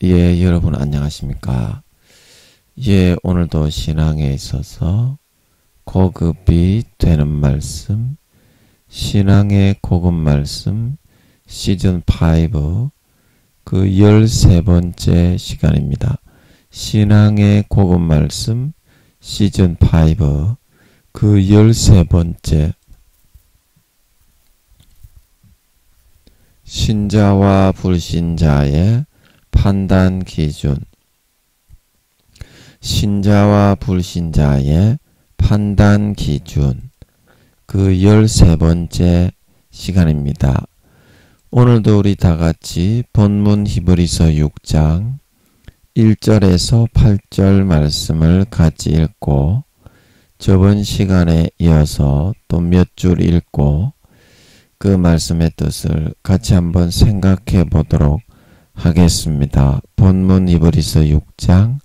예, 여러분 안녕하십니까? 예, 오늘도 신앙에 있어서 고급이 되는 말씀, 신앙의 고급 말씀 시즌5 그 13번째 시간입니다. 신앙의 고급 말씀 시즌5 그 13번째 신자와 불신자의 판단 기준, 신자와 불신자의 판단 기준 그 13번째 시간입니다. 오늘도 우리 다같이 본문 히브리서 6장 1절에서 8절 말씀을 같이 읽고 저번 시간에 이어서 또 몇 줄 읽고 그 말씀의 뜻을 같이 한번 생각해 보도록 하겠습니다. 본문 히브리서 6장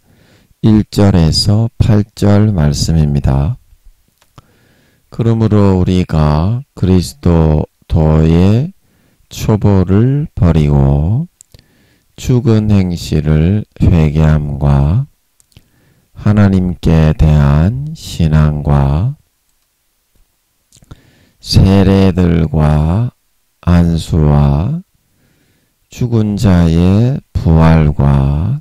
1절에서 8절 말씀입니다. 그러므로 우리가 그리스도의 초보를 버리고 죽은 행실을 회개함과 하나님께 대한 신앙과 세례들과 안수와 죽은 자의 부활과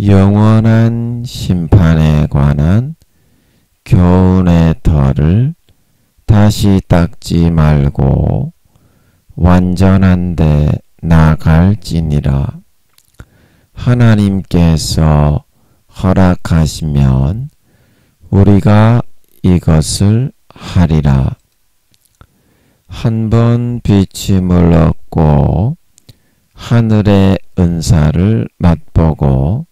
영원한 심판에 관한 교훈의 털을 다시 닦지 말고 완전한 데 나갈지니라. 하나님께서 허락하시면 우리가 이것을 하리라. 한번 비침을 얻고 하늘의 은사를 맛보고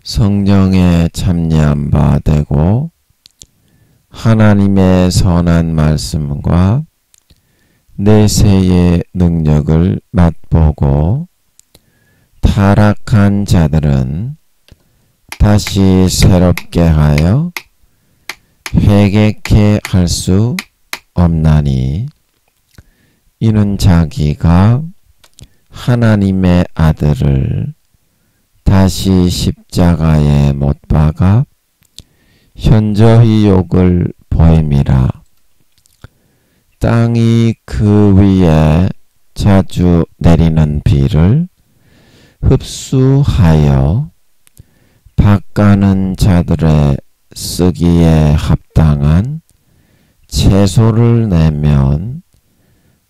성령에 참여한 바 되고 하나님의 선한 말씀과 내세의 능력을 맛보고 타락한 자들은 다시 새롭게 하여 회개케 할 수 없나니 이는 자기가 하나님의 아들을 다시 십자가에 못 박아 현저히 욕을 보임이라. 땅이 그 위에 자주 내리는 비를 흡수하여 밭가는 자들의 쓰기에 합당한 채소를 내면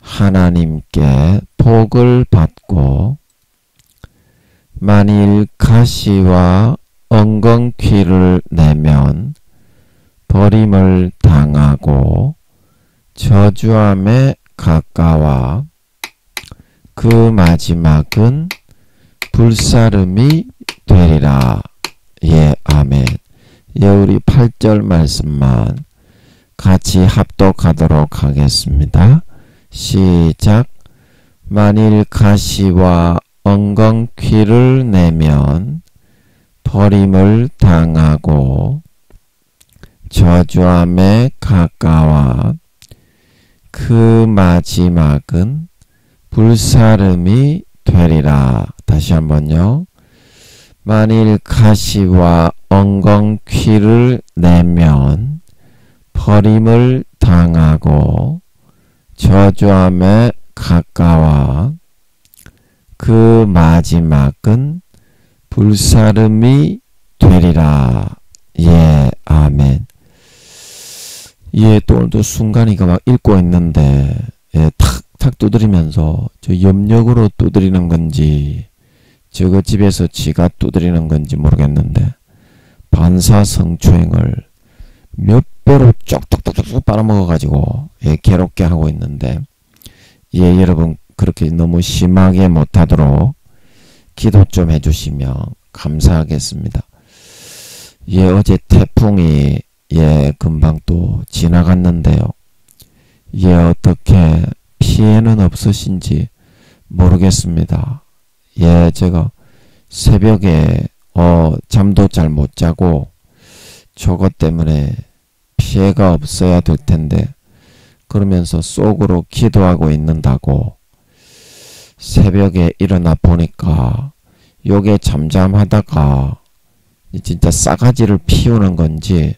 하나님께 복을 받고 만일 가시와 엉겅퀴를 내면 버림을 당하고 저주함에 가까워 그 마지막은 불사름이 되리라. 예, 아멘. 예, 우리 8절 말씀만 같이 합독하도록 하겠습니다. 시작. 만일 가시와 엉겅퀴를 내면 버림을 당하고 저주함에 가까워 그 마지막은 불사름이 되리라. 다시 한번요. 만일 가시와 엉겅퀴를 내면 버림을 당하고 저주함에 가까워 그 마지막은 불사름이 되리라. 예, 아멘. 예, 또 오늘도 순간이가 막 읽고 있는데 예, 탁탁 두드리면서 저 염력으로 두드리는 건지 저거 집에서 지가 두드리는 건지 모르겠는데 반사성추행을 몇 배로 쪽쪽쪽쪽 빨아먹어가지고 예, 괴롭게 하고 있는데 예, 여러분 그렇게 너무 심하게 못하도록 기도 좀 해주시면 감사하겠습니다. 예, 어제 태풍이 예, 금방 또 지나갔는데요. 예, 어떻게 피해는 없으신지 모르겠습니다. 예, 제가 새벽에 잠도 잘 못 자고 저것 때문에 피해가 없어야 될 텐데 그러면서 속으로 기도하고 있는다고 새벽에 일어나 보니까 요게 잠잠하다가 진짜 싸가지를 피우는 건지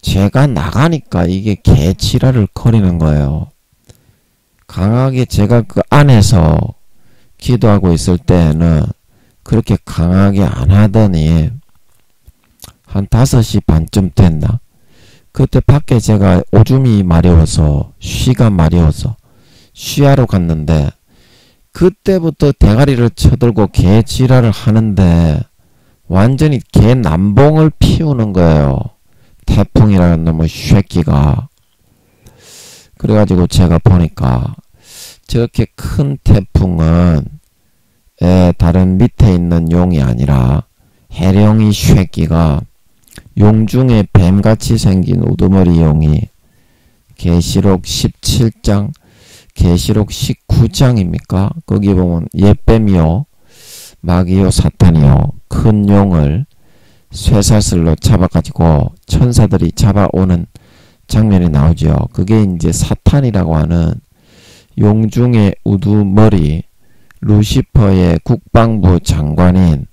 제가 나가니까 이게 개지랄을 거리는 거예요. 강하게 제가 그 안에서 기도하고 있을 때에는 그렇게 강하게 안 하더니 한 5시 반쯤 됐나? 그때 밖에 제가 오줌이 마려워서 쉬가 마려워서 쉬하러 갔는데 그때부터 대가리를 쳐들고 개 지랄을 하는데 완전히 개 남봉을 피우는 거예요. 태풍이라는 놈의 쉐끼가. 그래가지고 제가 보니까 저렇게 큰 태풍은 다른 밑에 있는 용이 아니라 해령이 쉐끼가 용 중에 뱀같이 생긴 우두머리 용이 계시록 17장 계시록 19장입니까? 거기 보면 옛뱀이요 마귀요 사탄이요 큰 용을 쇠사슬로 잡아가지고 천사들이 잡아오는 장면이 나오죠. 그게 이제 사탄이라고 하는 용 중에 우두머리 루시퍼의 국방부 장관인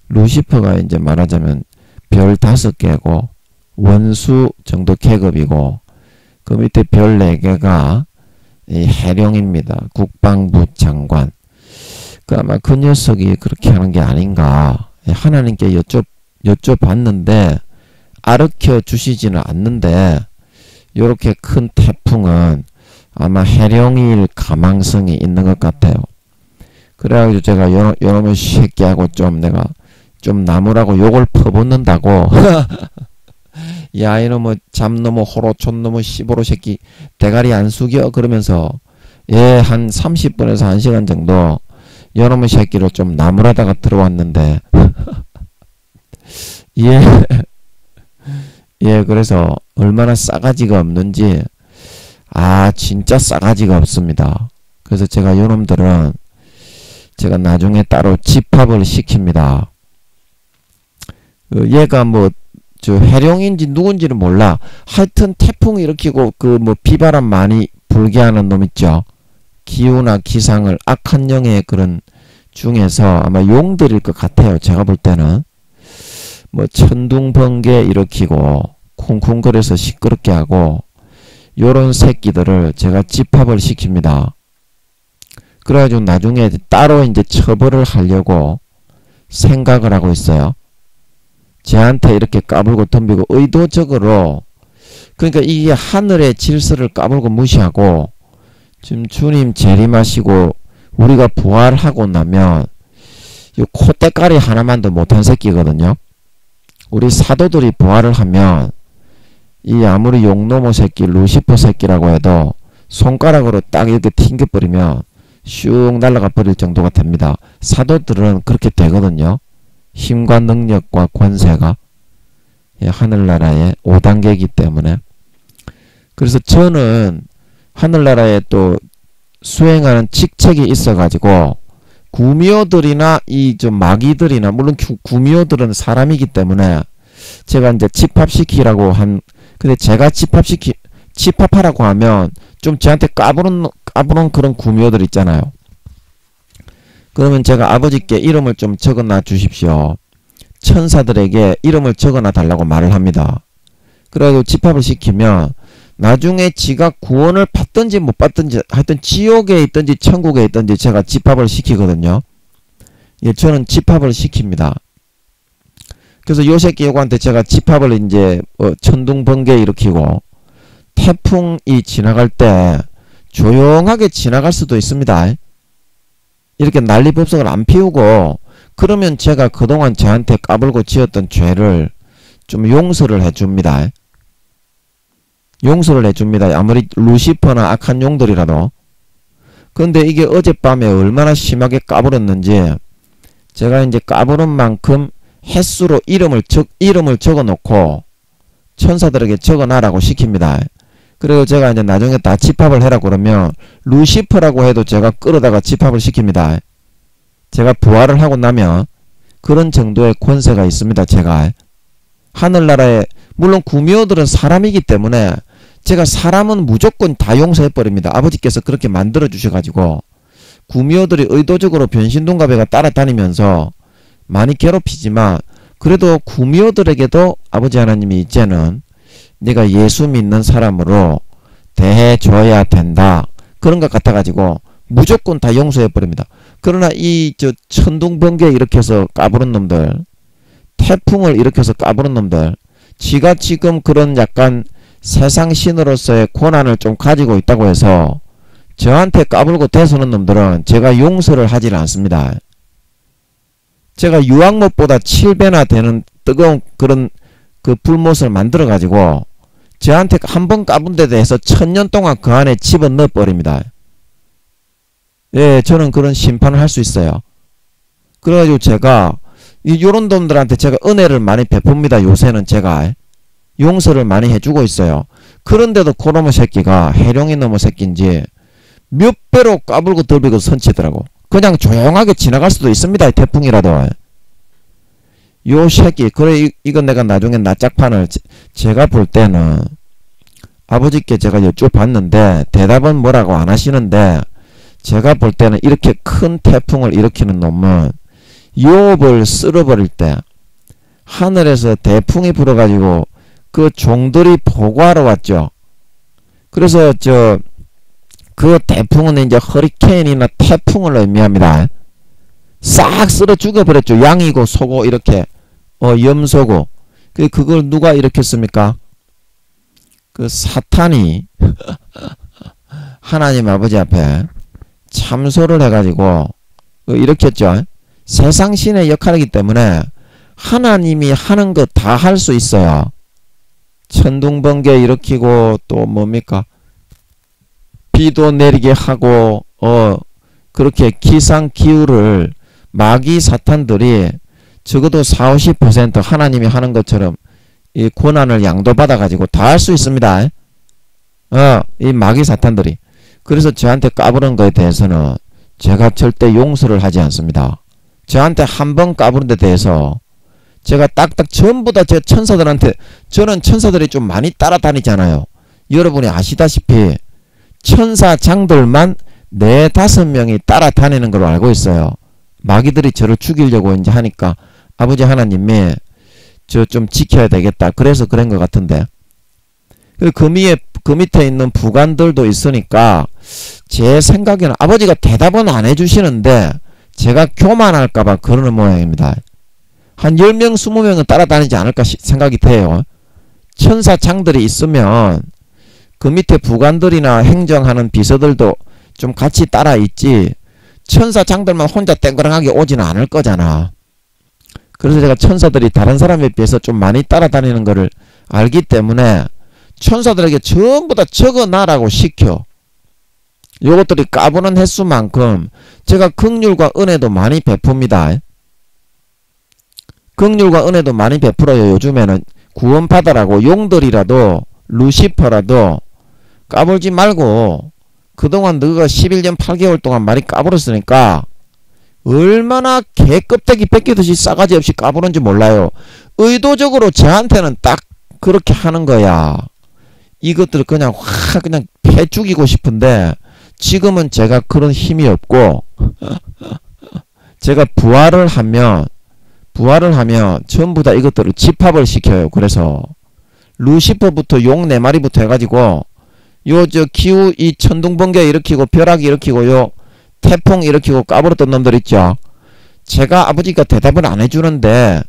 루시퍼가 이제 말하자면 별 5개고 원수 정도 계급이고 그 밑에 별 4개가 이 해령입니다. 국방부 장관. 그 아마 그 녀석이 그렇게 하는 게 아닌가. 하나님께 여쭤봤는데 알으켜 주시지는 않는데 요렇게 큰 태풍은 아마 해령일 가망성이 있는 것 같아요. 그래가지고 제가 요놈의 새끼하고 좀 내가 좀 나무라고 욕을 퍼붓는다고 야 이놈의 잡놈의 호로촌놈의 시보로 새끼 대가리 안 숙여 그러면서 한 30분에서 1시간 정도 요놈의 새끼를 좀 나무라다가 들어왔는데 그래서 얼마나 싸가지가 없는지 진짜 싸가지가 없습니다. 그래서 제가 요놈들은 제가 나중에 따로 집합을 시킵니다. 얘가 해령인지 누군지는 몰라. 하여튼 태풍 일으키고 비바람 많이 불게 하는 놈 있죠. 기후나 기상을 악한 영의 그런 중에서 아마 용들일 것 같아요. 제가 볼 때는 천둥번개 일으키고 쿵쿵거려서 시끄럽게 하고 요런 새끼들을 제가 집합을 시킵니다. 그래가지고 나중에 따로 이제 처벌을 하려고 생각을 하고 있어요. 쟤한테 이렇게 까불고 덤비고 의도적으로 그러니까 이게 하늘의 질서를 까불고 무시하고 지금 주님 재림하시고 우리가 부활하고 나면 이 콧대가리 하나만도 못한 새끼거든요. 우리 사도들이 부활을 하면 이 아무리 용노모 새끼 루시퍼 새끼라고 해도 손가락으로 딱 이렇게 튕겨버리면 슉 날아가 버릴 정도가 됩니다. 사도들은 그렇게 되거든요. 힘과 능력과 권세가 하늘나라의 5단계이기 때문에. 그래서 저는 하늘나라에 또 수행하는 직책이 있어가지고 구미호들이나 이 좀 마귀들이나 물론 구미호들은 사람이기 때문에 제가 이제 집합시키라고 근데 제가 집합하라고 하면 좀 저한테 까부는 그런 구미호들 있잖아요. 그러면 제가 아버지께 이름을 좀 적어놔 주십시오. 천사들에게 이름을 적어놔 달라고 말을 합니다. 그래가지고 집합을 시키면 나중에 지가 구원을 받든지 못 받든지 하여튼 지옥에 있든지 천국에 있든지 제가 집합을 시키거든요. 저는 집합을 시킵니다. 그래서 요 새끼 요거한테 제가 집합을 이제 천둥번개 일으키고 태풍이 지나갈 때 조용하게 지나갈 수도 있습니다. 이렇게 난리법석을 안 피우고 그러면 제가 그동안 저한테 까불고 지었던 죄를 좀 용서를 해줍니다. 용서를 해줍니다. 아무리 루시퍼나 악한 용들이라도. 근데 이게 어젯밤에 얼마나 심하게 까불었는지 제가 이제 까부른 만큼 횟수로 이름을 적어놓고 천사들에게 적어놔라고 시킵니다. 그리고 제가 이제 나중에 다 집합을 해라 그러면 루시퍼라고 해도 제가 끌어다가 집합을 시킵니다. 제가 부활을 하고 나면 그런 정도의 권세가 있습니다. 제가 하늘나라에 물론 구미호들은 사람이기 때문에 제가 사람은 무조건 다 용서해버립니다. 아버지께서 그렇게 만들어 주셔가지고 구미호들이 의도적으로 변신동갑애가 따라다니면서 많이 괴롭히지만 그래도 구미호들에게도 아버지 하나님이 이제는 네가 예수 믿는 사람으로 대해줘야 된다. 그런 것 같아가지고 무조건 다 용서해버립니다. 그러나 이 천둥번개 일으켜서 까부른 놈들, 태풍을 일으켜서 까부른 놈들, 지가 지금 그런 약간 세상신으로서의 권한을 좀 가지고 있다고 해서 저한테 까불고 대서는 놈들은 제가 용서를 하질 않습니다. 제가 유황못보다 7배나 되는 뜨거운 그런 그 불못을 만들어 가지고 저한테 한번 까분 데 대해서 1000년 동안 그 안에 집어넣어 버립니다. 예, 저는 그런 심판을 할 수 있어요. 그래가지고 제가 요런 놈들한테 제가 은혜를 많이 베풉니다. 요새는 제가 용서를 많이 해주고 있어요. 그런데도 그놈의 새끼가 해룡이 놈의 새끼인지 몇 배로 까불고 덜비고 선치더라고. 그냥 조용하게 지나갈 수도 있습니다. 태풍이라도. 요 새끼, 그래, 이건 내가 나중에 낯짝판을 제가 볼 때는 아버지께 제가 여쭤봤는데 대답은 뭐라고 안 하시는데 제가 볼 때는 이렇게 큰 태풍을 일으키는 놈은 욥을 쓸어버릴 때 하늘에서 대풍이 불어가지고 그 종들이 보고하러 왔죠. 그래서 그 대풍은 이제 허리케인이나 태풍을 의미합니다. 싹 쓸어 죽여버렸죠. 양이고 소고 이렇게 염소고. 그걸 누가 일으켰습니까? 그 사탄이 하나님 아버지 앞에 참소를 해가지고 일으켰죠. 세상신의 역할이기 때문에 하나님이 하는 것 다 할 수 있어요. 천둥번개 일으키고 또 뭡니까? 비도 내리게 하고 그렇게 기상기후를 마귀 사탄들이 적어도 40-50% 하나님이 하는 것처럼 이 권한을 양도받아 가지고 다 할 수 있습니다. 이 마귀 사탄들이. 그래서 저한테 까부른 거에 대해서는 제가 절대 용서를 하지 않습니다. 저한테 한 번 까부른 데 대해서 제가 딱딱 전부 다 제 천사들한테, 저는 천사들이 좀 많이 따라다니잖아요. 여러분이 아시다시피 천사장들만 4-5명이 따라다니는 걸로 알고 있어요. 마귀들이 저를 죽이려고 이제 하니까 아버지 하나님이 저 좀 지켜야 되겠다. 그래서 그런 것 같은데. 그 밑에 있는 부관들도 있으니까 제 생각에는 아버지가 대답은 안 해주시는데 제가 교만할까봐 그러는 모양입니다. 한 10명, 20명은 따라다니지 않을까 생각이 돼요. 천사장들이 있으면 그 밑에 부관들이나 행정하는 비서들도 좀 같이 따라 있지 천사장들만 혼자 땡그랑하게 오지는 않을 거잖아. 그래서 제가 천사들이 다른 사람에 비해서 좀 많이 따라다니는 거를 알기 때문에 천사들에게 전부 다 적어놔라고 시켜. 요것들이 까부는 횟수만큼 제가 긍휼과 은혜도 많이 베풉니다. 긍휼과 은혜도 많이 베풀어요. 요즘에는 구원받으라고 용들이라도 루시퍼라도 까불지 말고 그동안 너가 11년 8개월 동안 많이 까불었으니까 얼마나 개껍데기 뺏기듯이 싸가지 없이 까부는지 몰라요. 의도적으로 저한테는 딱 그렇게 하는 거야. 이것들을 그냥 그냥 패 죽이고 싶은데 지금은 제가 그런 힘이 없고 제가 부활을 하면 전부 다 이것들을 집합을 시켜요. 그래서 루시퍼부터 용 4마리부터 해가지고 기후 이 천둥번개 일으키고 벼락이 일으키고 태풍 일으키고 까불었던 놈들 있죠. 제가 아버지가 대답을 안 해주는데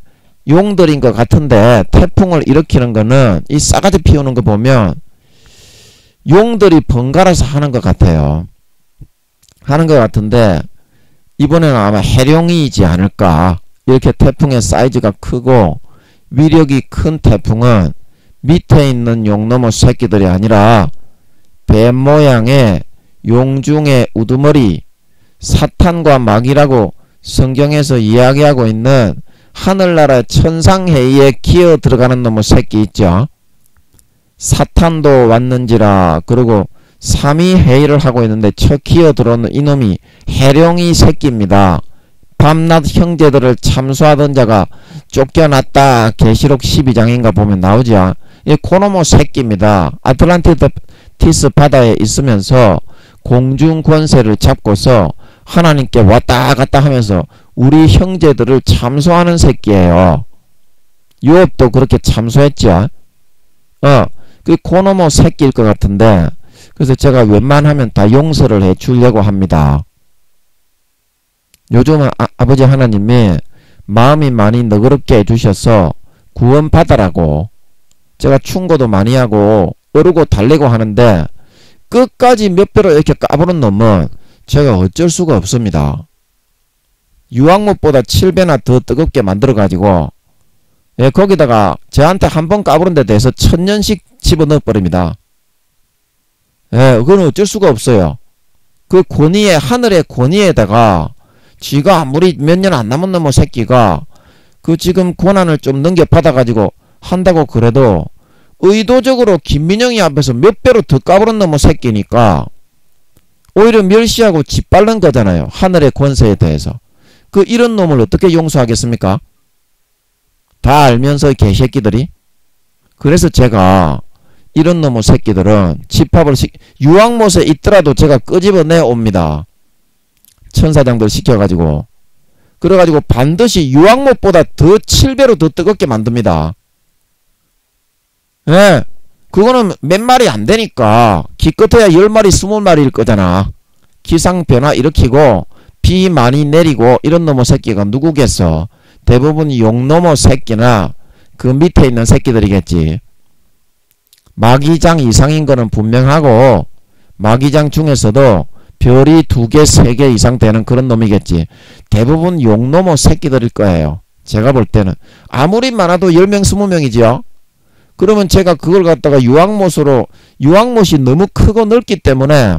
용들인 것 같은데 태풍을 일으키는 거는 이 싸가지 피우는 거 보면 용들이 번갈아서 하는 것 같아요. 하는 것 같은데 이번에는 아마 해룡이지 않을까. 이렇게 태풍의 사이즈가 크고 위력이 큰 태풍은 밑에 있는 용놈의 새끼들이 아니라 뱀 모양의 용중의 우두머리 사탄과 마귀라고 성경에서 이야기하고 있는 하늘나라 천상회의에 기어 들어가는 놈의 새끼 있죠. 사탄도 왔는지라. 그리고 삼위회의를 하고 있는데 저 기어 들어오는 이놈이 해룡이 새끼입니다. 밤낮 형제들을 참수하던 자가 쫓겨났다. 계시록 12장인가 보면 나오죠. 이 코노모 새끼입니다. 아틀란티스 바다에 있으면서 공중 권세를 잡고서 하나님께 왔다 갔다 하면서 우리 형제들을 참소하는 새끼예요. 요업도 그렇게 참소했죠. 그 고노모 새끼일 것 같은데, 그래서 제가 웬만하면 다 용서를 해 주려고 합니다. 요즘은 아버지 하나님이 마음이 많이 너그럽게 해주셔서 구원 받아라고 제가 충고도 많이 하고 어르고 달래고 하는데, 끝까지 몇 배로 이렇게 까부는 놈은 제가 어쩔 수가 없습니다. 유황못보다 7배나 더 뜨겁게 만들어가지고, 예, 거기다가 저한테 한 번 까부는 데 대해서 1000년씩 집어넣어 버립니다. 예, 그건 어쩔 수가 없어요. 그 권위에, 하늘의 권위에다가 지가 아무리 몇 년 안 남은 놈의 새끼가 그 지금 권한을 좀 넘겨받아가지고 한다고 그래도 의도적으로 김민영이 앞에서 몇 배로 더 까부는 놈의 새끼니까 오히려 멸시하고 짓밟는 거잖아요. 하늘의 권세에 대해서. 그 이런 놈을 어떻게 용서하겠습니까? 다 알면서 개새끼들이. 그래서 제가 이런 놈의 새끼들은 집합을 유황못에 있더라도 제가 끄집어내 옵니다. 천사장들 시켜가지고. 그래가지고 반드시 유황못보다 더 7배로 더 뜨겁게 만듭니다. 예, 그거는 몇 마리 안 되니까 기껏해야 10마리 20마리일 거잖아. 기상변화 일으키고 비 많이 내리고 이런 놈의 새끼가 누구겠어. 대부분 용놈의 새끼나 그 밑에 있는 새끼들이겠지. 마귀장 이상인 거는 분명하고 마귀장 중에서도 별이 2개 3개 이상 되는 그런 놈이겠지. 대부분 용놈의 새끼들일 거예요. 제가 볼 때는 아무리 많아도 10명 20명이지요. 그러면 제가 그걸 갖다가 유황못으로, 유황못이 너무 크고 넓기 때문에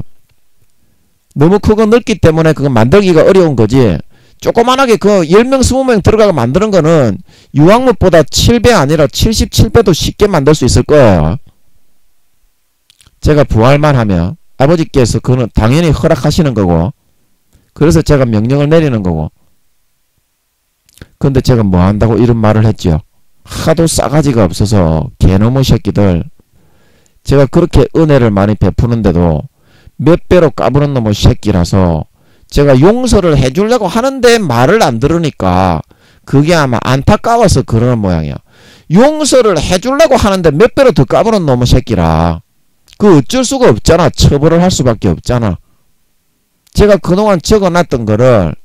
그거 만들기가 어려운 거지. 조그만하게 그 10명 20명 들어가서 만드는 거는 유황못보다 7배 아니라 77배도 쉽게 만들 수 있을 거예요. 제가 부활만 하면 아버지께서 그거는 당연히 허락하시는 거고, 그래서 제가 명령을 내리는 거고. 근데 제가 뭐 한다고 이런 말을 했죠. 하도 싸가지가 없어서 개놈의 새끼들, 제가 그렇게 은혜를 많이 베푸는데도 몇 배로 까부는 놈의 새끼라서 제가 용서를 해주려고 하는데 말을 안 들으니까 그게 아마 안타까워서 그러는 모양이야. 용서를 해주려고 하는데 몇 배로 더 까부는 놈의 새끼라. 그 어쩔 수가 없잖아. 처벌을 할 수밖에 없잖아. 제가 그동안 적어놨던 거를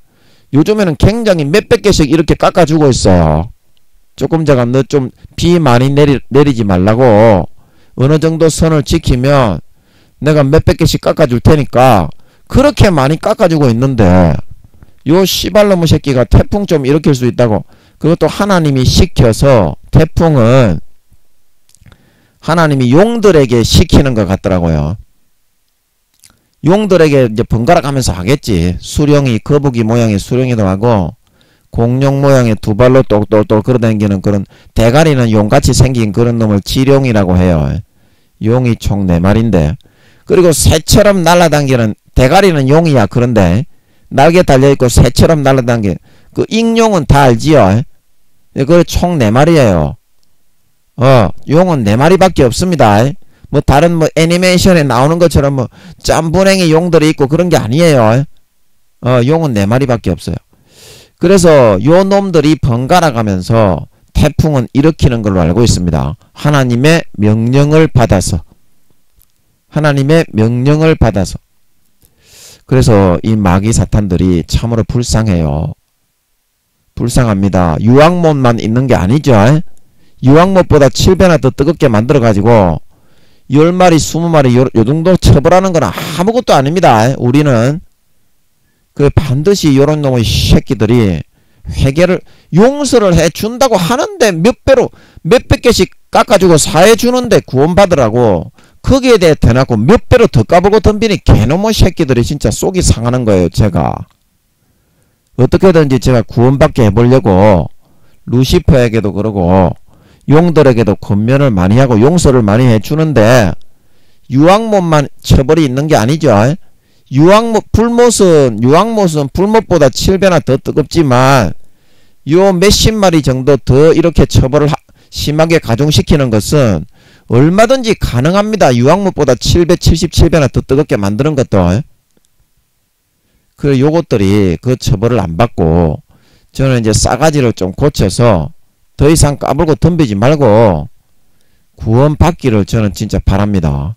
요즘에는 굉장히 몇백 개씩 이렇게 깎아주고 있어요. 조금 제가 너 좀 비 많이 내리지 말라고 어느 정도 선을 지키면 내가 몇백 개씩 깎아줄 테니까 그렇게 많이 깎아주고 있는데, 요 씨발놈의 새끼가 태풍 좀 일으킬 수 있다고. 그것도 하나님이 시켜서, 태풍은 하나님이 용들에게 시키는 것 같더라고요. 용들에게 이제 번갈아 가면서 하겠지. 수령이, 거북이 모양의 수령이도 하고, 공룡 모양의 2발로 똑똑똑 걸어다니는 그런 대가리는 용같이 생긴 그런 놈을 지룡이라고 해요. 용이 총 4마리인데, 그리고 새처럼 날아다니는, 대가리는 용이야. 그런데 날개 달려있고 새처럼 날아다니는 그 익룡은 다 알지요. 그거 총 4마리예요. 용은 4마리밖에 없습니다. 뭐 다른 뭐 애니메이션에 나오는 것처럼 뭐 짬분행이 용들이 있고 그런 게 아니에요. 용은 4마리밖에 없어요. 그래서 요 놈들이 번갈아 가면서 태풍은 일으키는 걸로 알고 있습니다. 하나님의 명령을 받아서. 하나님의 명령을 받아서. 그래서 이 마귀 사탄들이 참으로 불쌍해요. 불쌍합니다. 유황못만 있는 게 아니죠. 유황못보다 7배나 더 뜨겁게 만들어가지고 10마리 20마리 요 정도 처벌하는 건 아무것도 아닙니다. 우리는 그 반드시 요런 놈의 새끼들이 회개를, 용서를 해준다고 하는데 몇 배로 몇백 개씩 깎아주고 사해주는데 구원받으라고 거기에 대해 대놓고 몇 배로 더 까불고 덤비니 개놈의 새끼들이 진짜 속이 상하는 거예요. 제가 어떻게든지 제가 구원받게 해보려고 루시퍼에게도 그러고 용들에게도 권면을 많이 하고 용서를 많이 해주는데, 유황못만 처벌이 있는 게 아니죠. 유황못, 유황못은 불못보다 7배나 더 뜨겁지만 요 몇십 마리 정도 더 이렇게 처벌을 심하게 가중시키는 것은 얼마든지 가능합니다. 유황못보다 7배, 77배나 더 뜨겁게 만드는 것도. 그래 요것들이 그 처벌을 안 받고 저는 이제 싸가지를 좀 고쳐서 더 이상 까불고 덤비지 말고 구원 받기를 저는 진짜 바랍니다.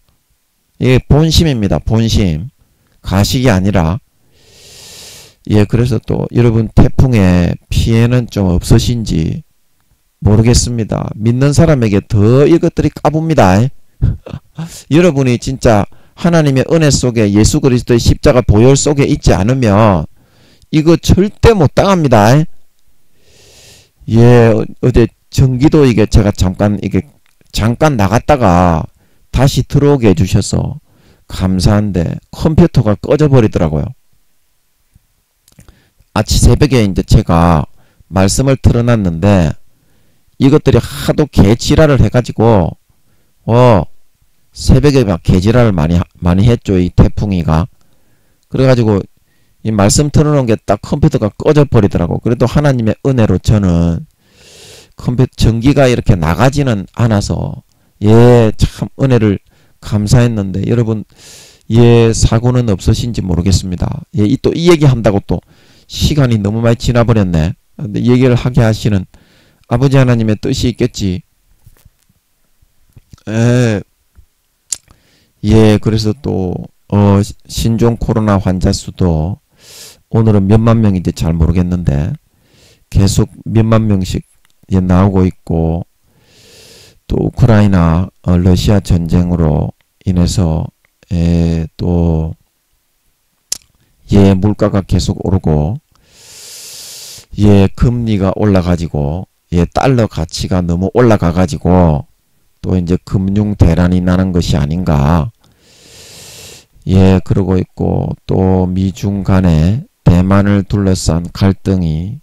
이게 본심입니다. 본심. 가식이 아니라. 예, 그래서 또 여러분 태풍의 피해는 좀 없으신지 모르겠습니다. 믿는 사람에게 더 이것들이 까붑니다. 여러분이 진짜 하나님의 은혜 속에 예수 그리스도의 십자가 보혈 속에 있지 않으면 이거 절대 못 당합니다. 예, 어제 전기도 이게 제가 잠깐 나갔다가 다시 들어오게 해주셔서 감사한데 컴퓨터가 꺼져 버리더라고요. 아침 새벽에 이제 제가 말씀을 틀어놨는데 이것들이 하도 개지랄을 해가지고 새벽에 막 개지랄을 많이 했죠. 이 태풍이가. 그래가지고 이 말씀 틀어놓은 게 딱 컴퓨터가 꺼져 버리더라고. 그래도 하나님의 은혜로 저는 컴퓨터 전기가 이렇게 나가지는 않아서 예, 참 은혜를 감사했는데 여러분 예, 사고는 없으신지 모르겠습니다. 예, 또 이 얘기 한다고 또 시간이 너무 많이 지나버렸네. 근데 이 얘기를 하게 하시는 아버지 하나님의 뜻이 있겠지. 예, 그래서 또 신종 코로나 환자 수도 오늘은 몇만 명인지 잘 모르겠는데 계속 몇만 명씩 예, 나오고 있고 또 우크라이나 러시아 전쟁으로 인해서 또 예, 물가가 계속 오르고 예, 금리가 올라가지고 예, 달러 가치가 너무 올라가가지고 또 이제 금융 대란이 나는 것이 아닌가. 예, 그러고 있고 또 미중 간에 대만을 둘러싼 갈등이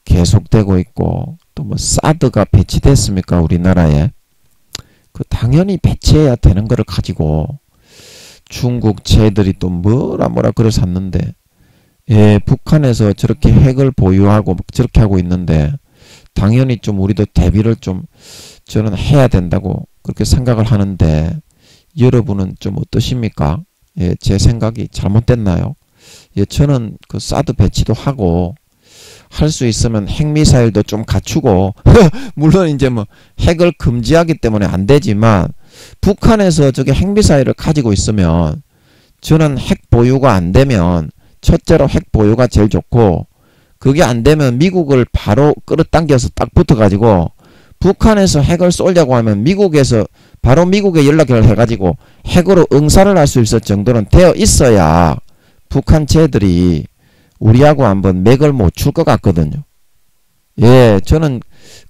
계속되고 있고 또 뭐 사드가 배치됐습니까? 우리나라에. 그 당연히 배치해야 되는 거를 가지고 중국 쟤들이 또 뭐라 그래 샀는데 예, 북한에서 저렇게 핵을 보유하고 저렇게 하고 있는데 당연히 좀 우리도 대비를 좀 저는 해야 된다고 그렇게 생각을 하는데 여러분은 좀 어떠십니까? 예, 제 생각이 잘못됐나요? 예, 저는 그 사드 배치도 하고 할 수 있으면 핵미사일도 좀 갖추고 물론 이제 뭐 핵을 금지하기 때문에 안 되지만 북한에서 저게 핵미사일을 가지고 있으면 저는 핵 보유가 안 되면 첫째로 핵 보유가 제일 좋고 그게 안 되면 미국을 바로 끌어당겨서 딱 붙어가지고 북한에서 핵을 쏠려고 하면 미국에서 바로 미국에 연락을 해가지고 핵으로 응사를 할 수 있을 정도는 되어 있어야 북한 쟤들이 우리하고 한번 맥을 못 출 것 같거든요. 예, 저는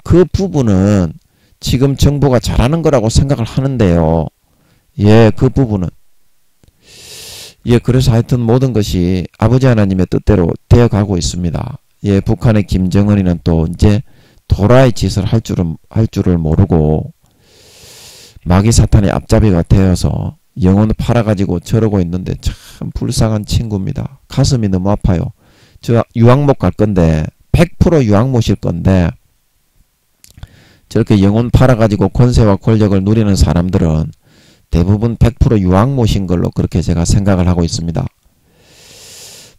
그 부분은 지금 정부가 잘하는 거라고 생각을 하는데요. 예, 그 부분은. 예, 그래서 하여튼 모든 것이 아버지 하나님의 뜻대로 되어가고 있습니다. 예, 북한의 김정은이는 또 이제 도라이 짓을 할 줄을 모르고 마귀 사탄의 앞잡이가 되어서 영혼을 팔아가지고 저러고 있는데 참 불쌍한 친구입니다. 가슴이 너무 아파요. 저 유학못 갈 건데 100% 유학 모실 건데 저렇게 영혼 팔아가지고 권세와 권력을 누리는 사람들은 대부분 100% 유학 모신 걸로 그렇게 제가 생각을 하고 있습니다.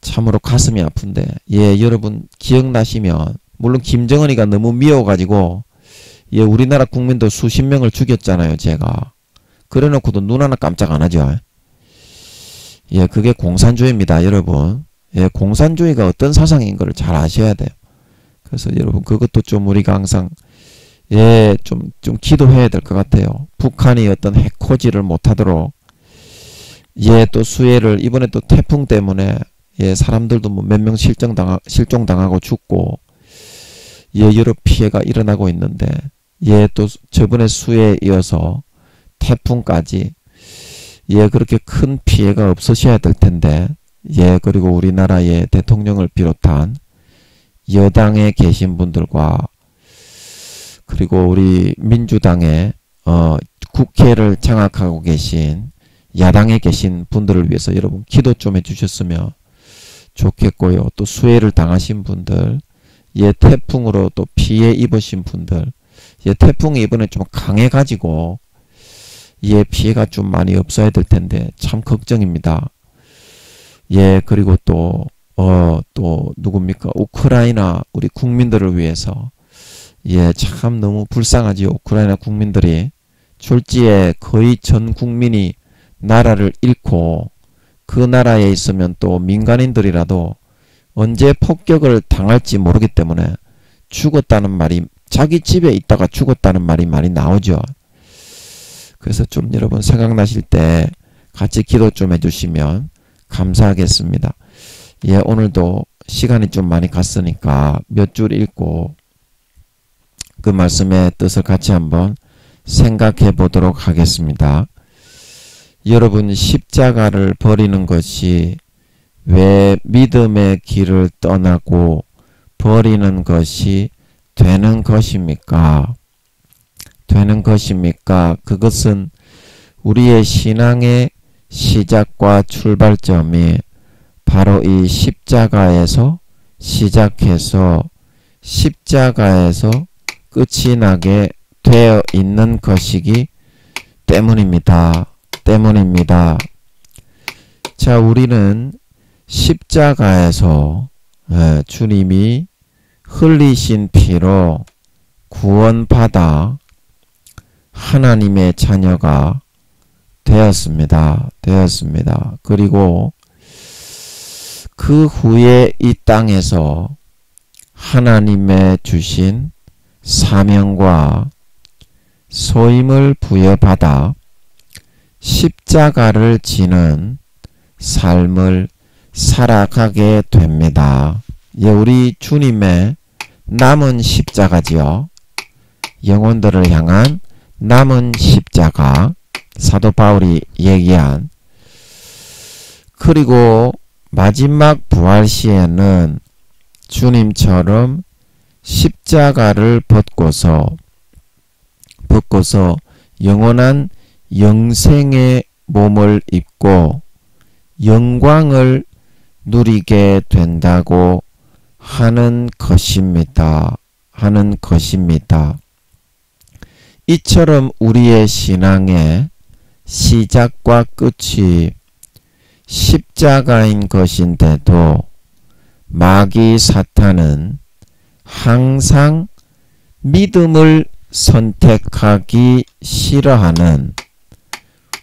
참으로 가슴이 아픈데 예, 여러분 기억나시면 물론 김정은이가 너무 미워가지고 예, 우리나라 국민도 수십 명을 죽였잖아요. 제가 그래놓고도 눈 하나 깜짝 안 하죠. 예, 그게 공산주의입니다. 여러분 예, 공산주의가 어떤 사상인 걸 잘 아셔야 돼요. 그래서 여러분 그것도 좀 우리가 항상 예, 좀 기도해야 될 것 같아요. 북한이 어떤 해코지를 못하도록 예, 또 수해를 이번에 또 태풍 때문에 예, 사람들도 뭐 몇 명 실종당하고 죽고 예, 여러 피해가 일어나고 있는데 예, 또 저번에 수해에 이어서 태풍까지 예, 그렇게 큰 피해가 없으셔야 될 텐데 예, 그리고 우리나라의 대통령을 비롯한 여당에 계신 분들과 그리고 우리 민주당의 국회를 장악하고 계신 야당에 계신 분들을 위해서 여러분 기도 좀 해주셨으면 좋겠고요. 또 수해를 당하신 분들, 예, 태풍으로 또 피해 입으신 분들, 예, 태풍이 이번에 좀 강해가지고 예, 피해가 좀 많이 없어야 될 텐데 참 걱정입니다. 예, 그리고 또 또 누굽니까? 우크라이나 우리 국민들을 위해서 참 너무 불쌍하지요. 우크라이나 국민들이 졸지에 거의 전 국민이 나라를 잃고 그 나라에 있으면 또 민간인들이라도 언제 폭격을 당할지 모르기 때문에 죽었다는 말이 자기 집에 있다가 죽었다는 말이 많이 나오죠. 그래서 좀 여러분 생각나실 때 같이 기도 좀 해주시면 감사하겠습니다. 오늘도 시간이 좀 많이 갔으니까 몇 줄 읽고 그 말씀의 뜻을 같이 한번 생각해 보도록 하겠습니다. 여러분, 십자가를 버리는 것이 왜 믿음의 길을 떠나고 버리는 것이 되는 것입니까? 되는 것입니까? 그것은 우리의 신앙의 시작과 출발점이 바로 이 십자가에서 시작해서 십자가에서 끝이 나게 되어 있는 것이기 때문입니다. 자, 우리는 십자가에서 주님이 흘리신 피로 구원받아 하나님의 자녀가 되었습니다. 그리고 그 후에 이 땅에서 하나님의 주신 사명과 소임을 부여받아 십자가를 지는 삶을 살아가게 됩니다. 우리 주님의 남은 십자가지요. 영혼들을 향한 남은 십자가, 사도 바울이 얘기한. 그리고 마지막 부활 시에는 주님처럼 십자가를 벗고서 영원한 영생의 몸을 입고 영광을 누리게 된다고 하는 것입니다. 이처럼 우리의 신앙의 시작과 끝이 십자가인 것인데도 마귀 사탄은 항상 믿음을 선택하기 싫어하는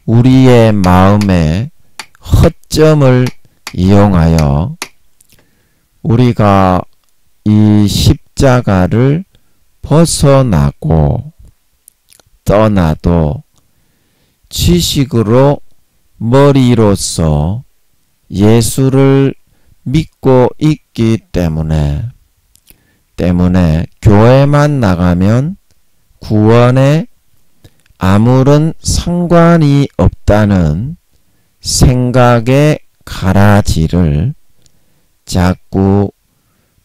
우리의 마음의 허점을 이용하여 우리가 이 십자가를 벗어나고 떠나도 지식으로 머리로서 예수를 믿고 있기 때문에 교회만 나가면 구원에 아무런 상관이 없다는 생각의 가라지를 자꾸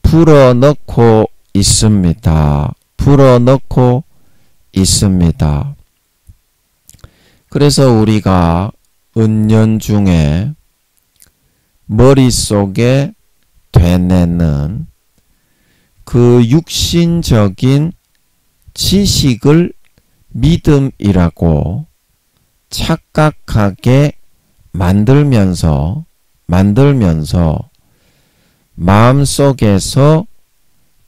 풀어넣고 있습니다. 그래서 우리가 은연중에 머릿속에 되뇌는 그 육신적인 지식을 믿음이라고 착각하게 만들면서 마음속에서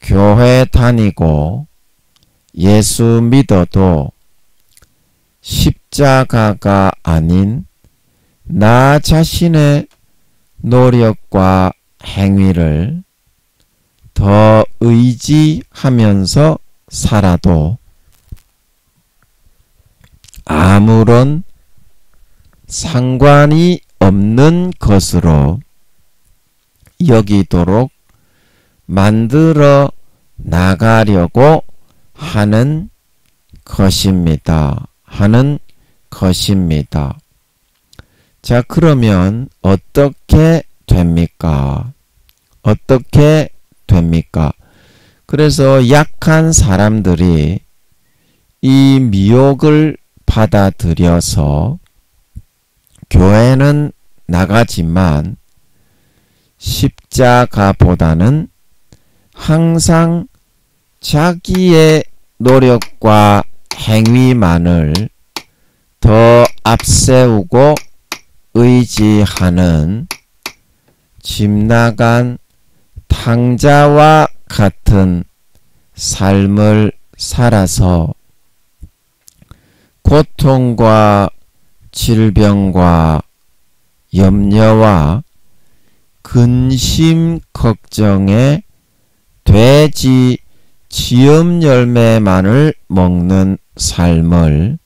교회 다니고 예수 믿어도 십자가가 아닌 나 자신의 노력과 행위를 더 의지하면서 살아도 아무런 상관이 없는 것으로 여기도록 만들어 나가려고 하는 것입니다. 자, 그러면 어떻게 됩니까? 그래서 약한 사람들이 이 미혹을 받아들여서 교회는 나가지만 십자가보다는 항상 자기의 노력과 행위만을 더 앞세우고 의지하는 집 나간 탕자와 같은 삶을 살아서 고통과 질병과 염려와 근심 걱정에 돼지 지음 열매만을 먹는 삶을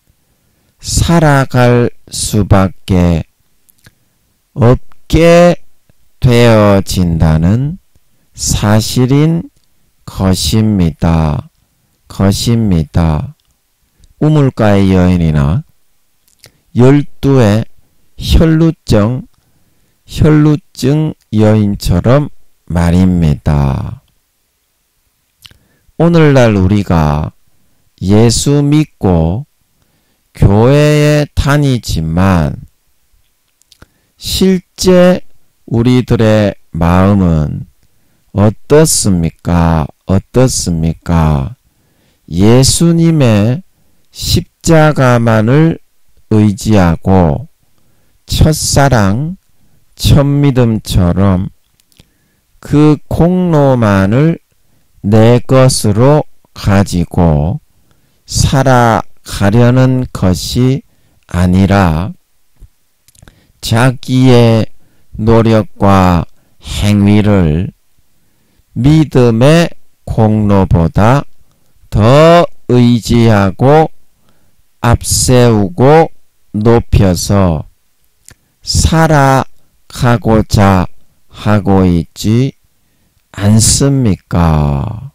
살아갈 수밖에 없게 되어진다는 사실인 것입니다. 우물가의 여인이나 12의 혈루증 여인처럼 말입니다. 오늘날 우리가 예수 믿고 교회에 다니지만 실제 우리들의 마음은 어떻습니까? 예수님의 십자가만을 의지하고 첫사랑, 첫믿음처럼 그 공로만을 내 것으로 가지고 살아가려는 것이 아니라 자기의 노력과 행위를 믿음의 공로보다 더 의지하고 앞세우고 높여서 살아가고자 하고 있지 않습니까?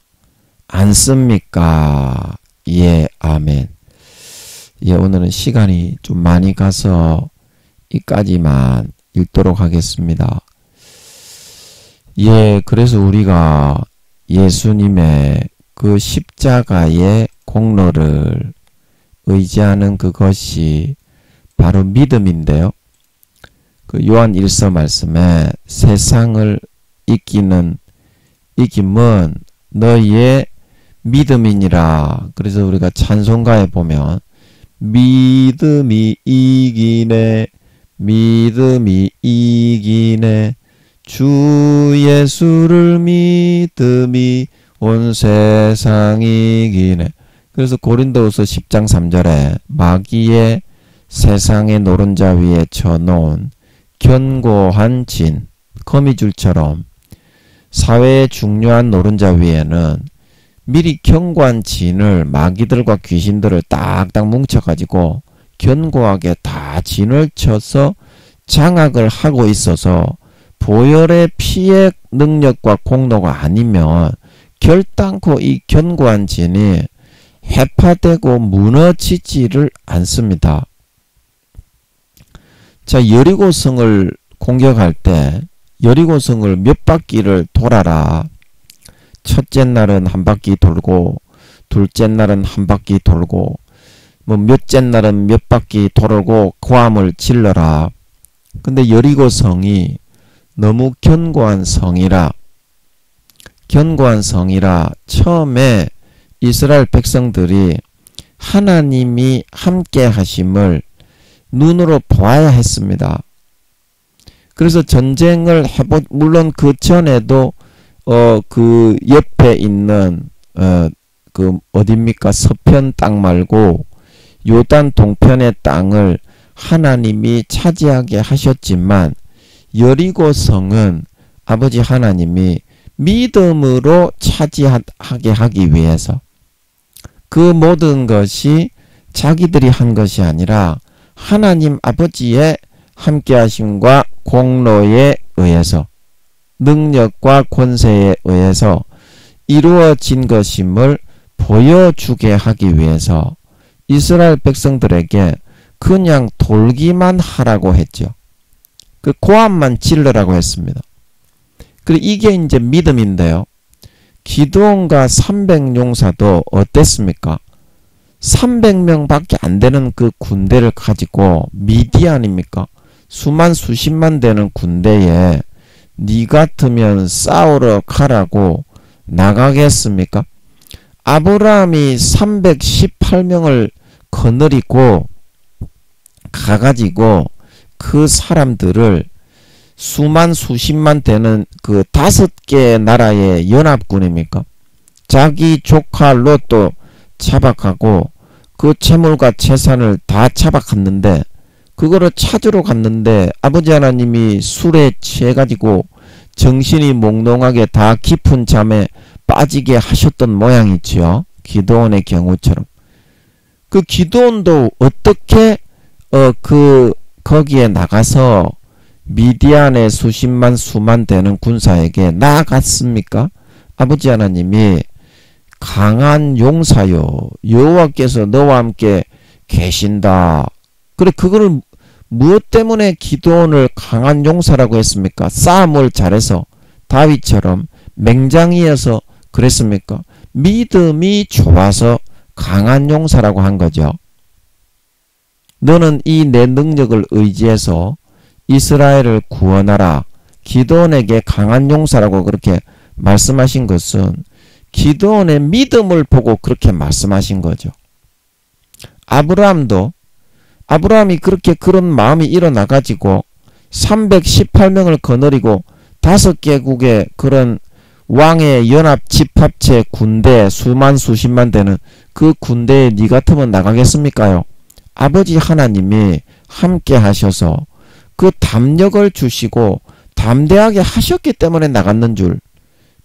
예, 아멘. 예, 오늘은 시간이 좀 많이 가서 이까지만 읽도록 하겠습니다. 예, 그래서 우리가 예수님의 그 십자가의 공로를 의지하는 그것이 바로 믿음인데요. 그 요한 1서 말씀에 세상을 이김은 너희의 믿음이니라. 그래서 우리가 찬송가에 보면 믿음이 이기네 주 예수를 믿음이 온 세상 이기네. 그래서 고린도후서 10장 3절에 마귀의 세상의 노른자 위에 쳐놓은 견고한 진, 거미줄처럼 사회의 중요한 노른자 위에는 미리 견고한 진을 마귀들과 귀신들을 딱딱 뭉쳐가지고 견고하게 다 진을 쳐서 장악을 하고 있어서 보혈의 피의 능력과 공로가 아니면 결단코 이 견고한 진이 해파되고 무너지지를 않습니다. 자, 여리고성을 공격할 때 여리고성을 몇 바퀴를 돌아라. 첫째 날은 한 바퀴 돌고 둘째 날은 한 바퀴 돌고 뭐 몇째 날은 몇 바퀴 돌고 고함을 질러라. 근데 여리고성이 너무 견고한 성이라 처음에 이스라엘 백성들이 하나님이 함께 하심을 눈으로 보아야 했습니다. 그래서 전쟁을 물론 그 전에도 그 옆에 있는 그 어딥니까? 서편 땅 말고 요단 동편의 땅을 하나님이 차지하게 하셨지만 여리고성은 아버지 하나님이 믿음으로 차지하게 하기 위해서 그 모든 것이 자기들이 한 것이 아니라 하나님 아버지의 함께하심과 공로에 의해서 능력과 권세에 의해서 이루어진 것임을 보여주게 하기 위해서 이스라엘 백성들에게 그냥 돌기만 하라고 했죠. 그 고함만 질러라고 했습니다. 그리고 이게 이제 믿음인데요. 기드온과 300용사도 어땠습니까? 300명밖에 안 되는 그 군대를 가지고 미디안입니까? 수만 수십만 되는 군대에 니 같으면 싸우러 가라고 나가겠습니까? 아브라함이 318명을 거느리고 가가지고 그 사람들을 수만 수십만 되는 그 5개 나라의 연합군입니까? 자기 조카 롯도 차박하고 그 재물과 재산을 다 차박했는데 그거를 찾으러 갔는데 아버지 하나님이 술에 취해가지고 정신이 몽롱하게 다 깊은 잠에 빠지게 하셨던 모양이지요. 기드온의 경우처럼. 그 기드온도 어떻게 거기에 나가서 미디안의 수십만 수만 되는 군사에게 나아갔습니까? 아버지 하나님이 강한 용사요, 여호와께서 너와 함께 계신다. 그래, 그거를 무엇 때문에 기드온을 강한 용사라고 했습니까? 싸움을 잘해서 다윗처럼 맹장이어서 그랬습니까? 믿음이 좋아서 강한 용사라고 한 거죠. 너는 이 내 능력을 의지해서 이스라엘을 구원하라. 기드온에게 강한 용사라고 그렇게 말씀하신 것은 기드온의 믿음을 보고 그렇게 말씀하신 거죠. 아브라함이 그렇게 그런 마음이 일어나가지고 318명을 거느리고 5개국의 그런 왕의 연합 집합체 군대 수만 수십만 되는 그 군대에 니 같으면 나가겠습니까요? 아버지 하나님이 함께 하셔서 그 담력을 주시고 담대하게 하셨기 때문에 나갔는 줄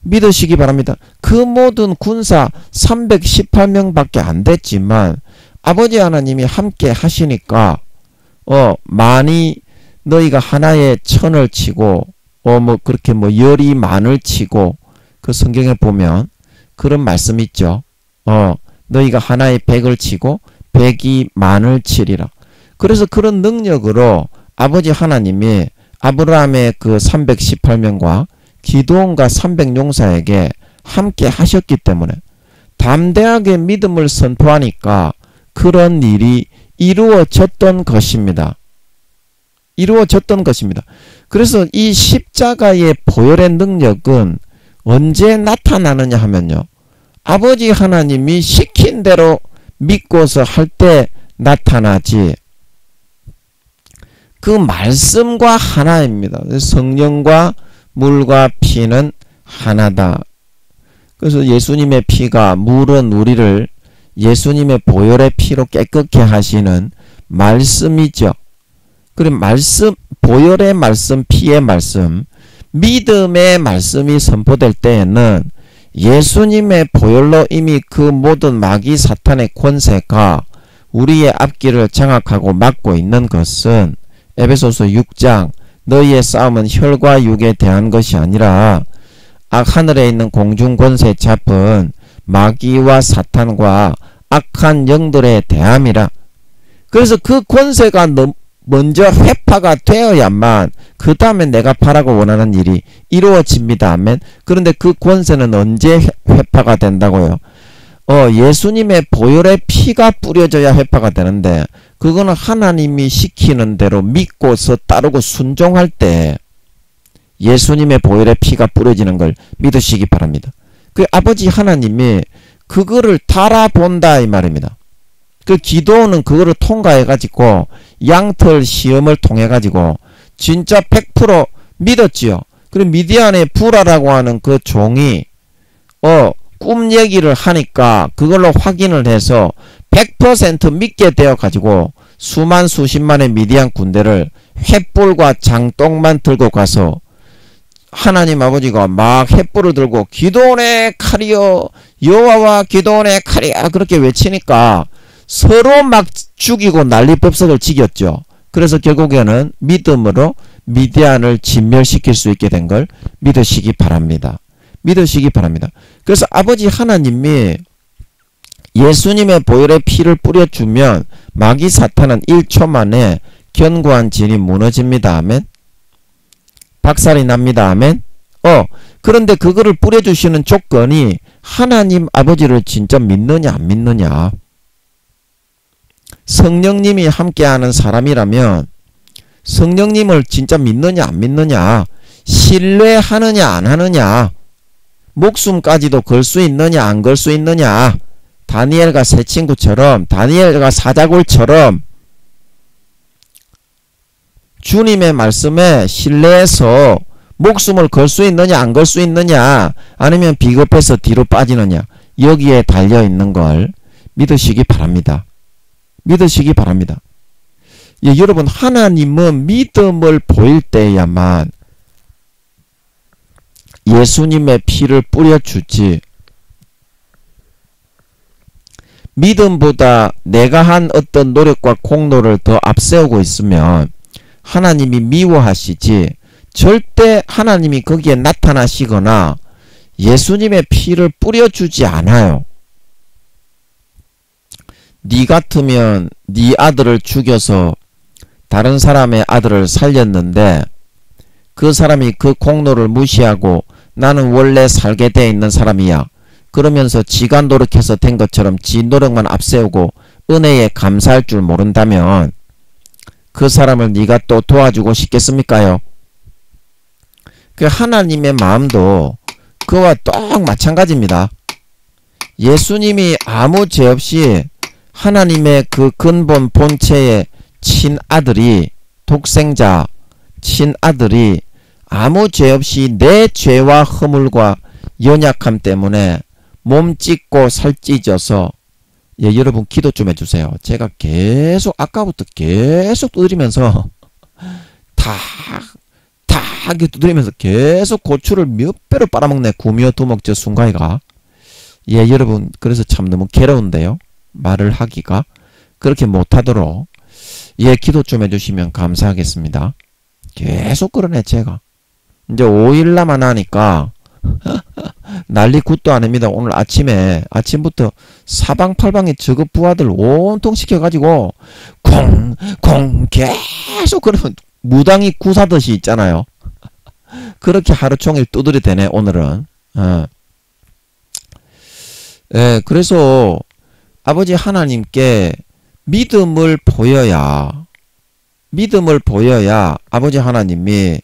믿으시기 바랍니다. 그 모든 군사 318명밖에 안 됐지만 아버지 하나님이 함께 하시니까 많이 너희가 하나의 천을 치고 그렇게 열이 만을 치고 그 성경에 보면 그런 말씀 있죠. 너희가 하나의 백을 치고 백이 만을 치리라. 그래서 그런 능력으로 아버지 하나님이 아브라함의 그 318명과 기드온과 300용사에게 함께 하셨기 때문에 담대하게 믿음을 선포하니까 그런 일이 이루어졌던 것입니다. 이루어졌던 것입니다. 그래서 이 십자가의 보혈의 능력은 언제 나타나느냐 하면요. 아버지 하나님이 시킨 대로 믿고서 할 때 나타나지. 그 말씀과 하나입니다. 성령과 물과 피는 하나다. 그래서 예수님의 피가 물은 우리를 예수님의 보혈의 피로 깨끗게 하시는 말씀이죠. 그리고 말씀, 보혈의 말씀, 피의 말씀, 믿음의 말씀이 선포될 때에는 예수님의 보혈로 이미 그 모든 마귀 사탄의 권세가 우리의 앞길을 장악하고 막고 있는 것은 에베소서 6장 너희의 싸움은 혈과 육에 대한 것이 아니라 하늘에 있는 공중 권세 잡은 마귀와 사탄과 악한 영들에 대함이라. 그래서 그 권세가 먼저 회파가 되어야만 그 다음에 내가 바라고 원하는 일이 이루어집니다. 아멘. 그런데 그 권세는 언제 회파가 된다고요? 예수님의 보혈의 피가 뿌려져야 회파가 되는데 그거는 하나님이 시키는 대로 믿고서 따르고 순종할 때 예수님의 보혈의 피가 뿌려지는 걸 믿으시기 바랍니다. 그 아버지 하나님이 그거를 달아본다 이 말입니다. 그 기도는 그거를 통과해가지고 양털 시험을 통해가지고 진짜 100% 믿었지요. 그리고 미디안의 부라라고 하는 그 종이 꿈 얘기를 하니까 그걸로 확인을 해서 100% 믿게 되어가지고 수만 수십만의 미디안 군대를 횃불과 장독만 들고 가서 하나님 아버지가 막 횃불을 들고 기드온의 칼이여 여호와와 기드온의 칼이야 그렇게 외치니까 서로 막 죽이고 난리법석을 지겼죠. 그래서 결국에는 믿음으로 미디안을 진멸시킬 수 있게 된 걸 믿으시기 바랍니다. 믿으시기 바랍니다. 그래서 아버지 하나님이 예수님의 보혈의 피를 뿌려주면 마귀 사탄은 1초 만에 견고한 진이 무너집니다. 아멘. 박살이 납니다. 아멘. 그런데 그거를 뿌려주시는 조건이 하나님 아버지를 진짜 믿느냐 안 믿느냐. 성령님이 함께하는 사람이라면 성령님을 진짜 믿느냐 안 믿느냐, 신뢰하느냐 안 하느냐, 목숨까지도 걸 수 있느냐 안 걸 수 있느냐, 다니엘과 세 친구처럼, 다니엘과 사자굴처럼 주님의 말씀에 신뢰해서 목숨을 걸 수 있느냐 안 걸 수 있느냐 아니면 비겁해서 뒤로 빠지느냐 여기에 달려있는 걸 믿으시기 바랍니다. 믿으시기 바랍니다. 예, 여러분 하나님은 믿음을 보일 때야만 예수님의 피를 뿌려주지 믿음보다 내가 한 어떤 노력과 공로를 더 앞세우고 있으면 하나님이 미워하시지 절대 하나님이 거기에 나타나시거나 예수님의 피를 뿌려주지 않아요. 네 같으면 네 아들을 죽여서 다른 사람의 아들을 살렸는데 그 사람이 그 공로를 무시하고 나는 원래 살게 돼 있는 사람이야. 그러면서 지가 노력해서 된 것처럼 지 노력만 앞세우고 은혜에 감사할 줄 모른다면 그 사람을 네가 또 도와주고 싶겠습니까요? 그 하나님의 마음도 그와 똑 마찬가지입니다. 예수님이 아무 죄 없이 하나님의 그 근본 본체의 친아들이 독생자 친아들이 아무 죄 없이 내 죄와 허물과 연약함 때문에 몸 찢고 살 찢어서 예, 여러분 기도 좀 해주세요. 제가 계속 아까부터 계속 두드리면서 다 두드리면서 계속 고추를 몇 배로 빨아먹네. 구미호 두목저 순가이가. 예, 여러분 그래서 참 너무 괴로운데요. 말을 하기가 그렇게 못하도록 예, 기도 좀 해주시면 감사하겠습니다. 계속 그러네 제가. 이제 5일 남아나니까 난리 굿도 아닙니다. 오늘 아침부터 사방팔방에 저급 부하들 온통 시켜가지고 콩 계속 그러면 무당이 구사듯이 있잖아요. 그렇게 하루 종일 두드려 대네 오늘은. 예, 그래서 아버지 하나님께 믿음을 보여야 아버지 하나님이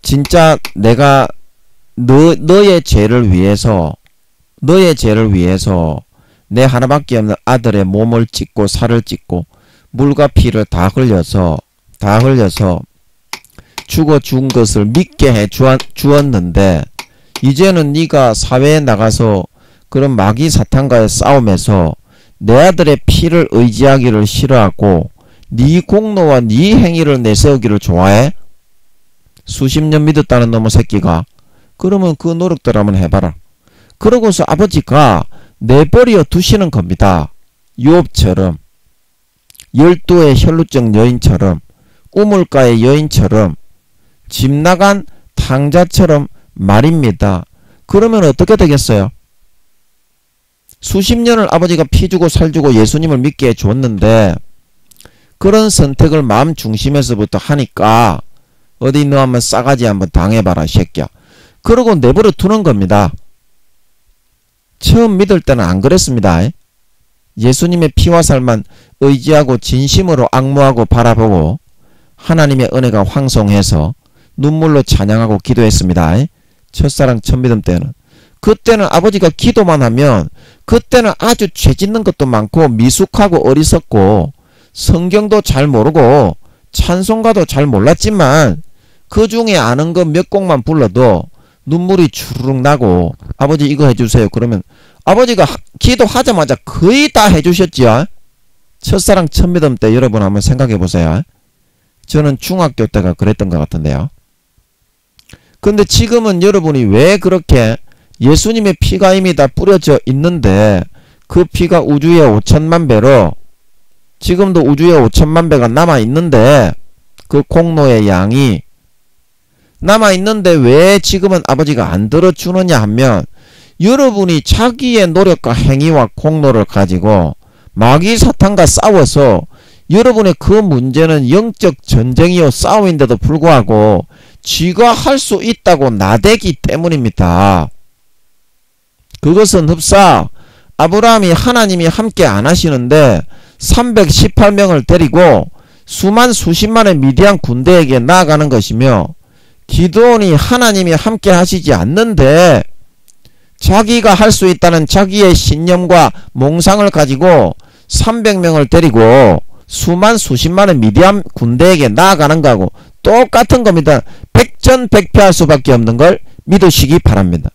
진짜 내가 너의 죄를 위해서 내 하나밖에 없는 아들의 몸을 찢고 살을 찢고 물과 피를 다 흘려서 죽어 죽은 것을 믿게 해 주었는데 이제는 네가 사회에 나가서 그런 마귀 사탄과의 싸움에서 내 아들의 피를 의지하기를 싫어하고 네 공로와 네 행위를 내세우기를 좋아해? 수십 년 믿었다는 놈의 새끼가. 그러면 그 노력들 한번 해봐라. 그러고서 아버지가 내버려 두시는 겁니다. 욥처럼 12의 혈루증 여인처럼 우물가의 여인처럼 집 나간 탕자처럼 말입니다. 그러면 어떻게 되겠어요? 수십 년을 아버지가 피 주고 살 주고 예수님을 믿게 해줬는데 그런 선택을 마음 중심에서부터 하니까 어디 너 한번 싸가지 한번 당해봐라 새끼야. 그러고 내버려 두는 겁니다. 처음 믿을 때는 안 그랬습니다. 예수님의 피와 살만 의지하고 진심으로 악무하고 바라보고 하나님의 은혜가 황송해서 눈물로 찬양하고 기도했습니다. 첫사랑 첫믿음 때는. 그때는 아버지가 기도만 하면 그때는 아주 죄짓는 것도 많고 미숙하고 어리석고 성경도 잘 모르고 찬송가도 잘 몰랐지만 그 중에 아는 거 몇 곡만 불러도 눈물이 주르륵 나고 아버지 이거 해주세요. 그러면 아버지가 기도하자마자 거의 다 해주셨지요. 첫사랑 첫믿음 때 여러분 한번 생각해 보세요. 저는 중학교 때가 그랬던 것 같은데요. 근데 지금은 여러분이 왜 그렇게 예수님의 피가 이미 다 뿌려져 있는데 그 피가 우주에 5천만 배로 지금도 우주에 5천만 배가 남아있는데 그 공로의 양이 남아있는데 왜 지금은 아버지가 안 들어주느냐 하면 여러분이 자기의 노력과 행위와 공로를 가지고 마귀 사탄과 싸워서 여러분의 그 문제는 영적 전쟁이요 싸움인데도 불구하고 쥐가 할 수 있다고 나대기 때문입니다. 그것은 흡사 아브라함이 하나님이 함께 안 하시는데 318명을 데리고 수십만의 미디안 군대에게 나아가는 것이며 기드온이 하나님이 함께 하시지 않는데 자기가 할 수 있다는 자기의 신념과 몽상을 가지고 300명을 데리고 수만 수십만의 미디안 군대에게 나아가는 거하고 똑같은 겁니다. 백전백패할 수밖에 없는 걸 믿으시기 바랍니다.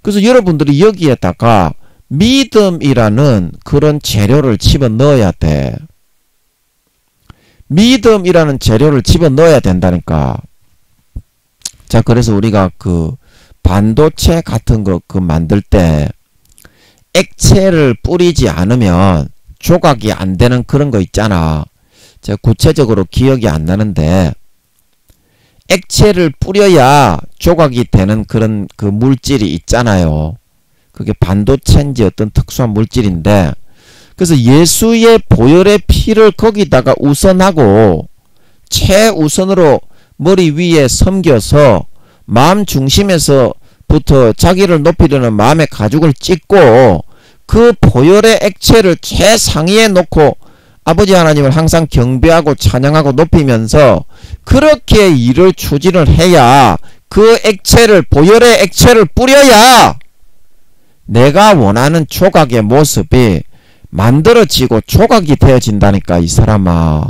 그래서 여러분들이 여기에다가 믿음이라는 그런 재료를 집어넣어야 돼. 믿음이라는 재료를 집어넣어야 된다니까. 자, 그래서 우리가 그 반도체 같은 거 그 만들 때 액체를 뿌리지 않으면 조각이 안 되는 그런 거 있잖아. 제가 구체적으로 기억이 안 나는데 액체를 뿌려야 조각이 되는 그런 그 물질이 있잖아요. 그게 반도체인지 어떤 특수한 물질인데, 그래서 예수의 보혈의 피를 거기다가 우선하고 최우선으로 머리 위에 섬겨서 마음 중심에서부터 자기를 높이려는 마음의 가죽을 찢고 그 보혈의 액체를 최상위에 놓고 아버지 하나님을 항상 경배하고 찬양하고 높이면서 그렇게 일을 추진을 해야 그 액체를, 보혈의 액체를 뿌려야 내가 원하는 조각의 모습이 만들어지고 조각이 되어진다니까. 이 사람아,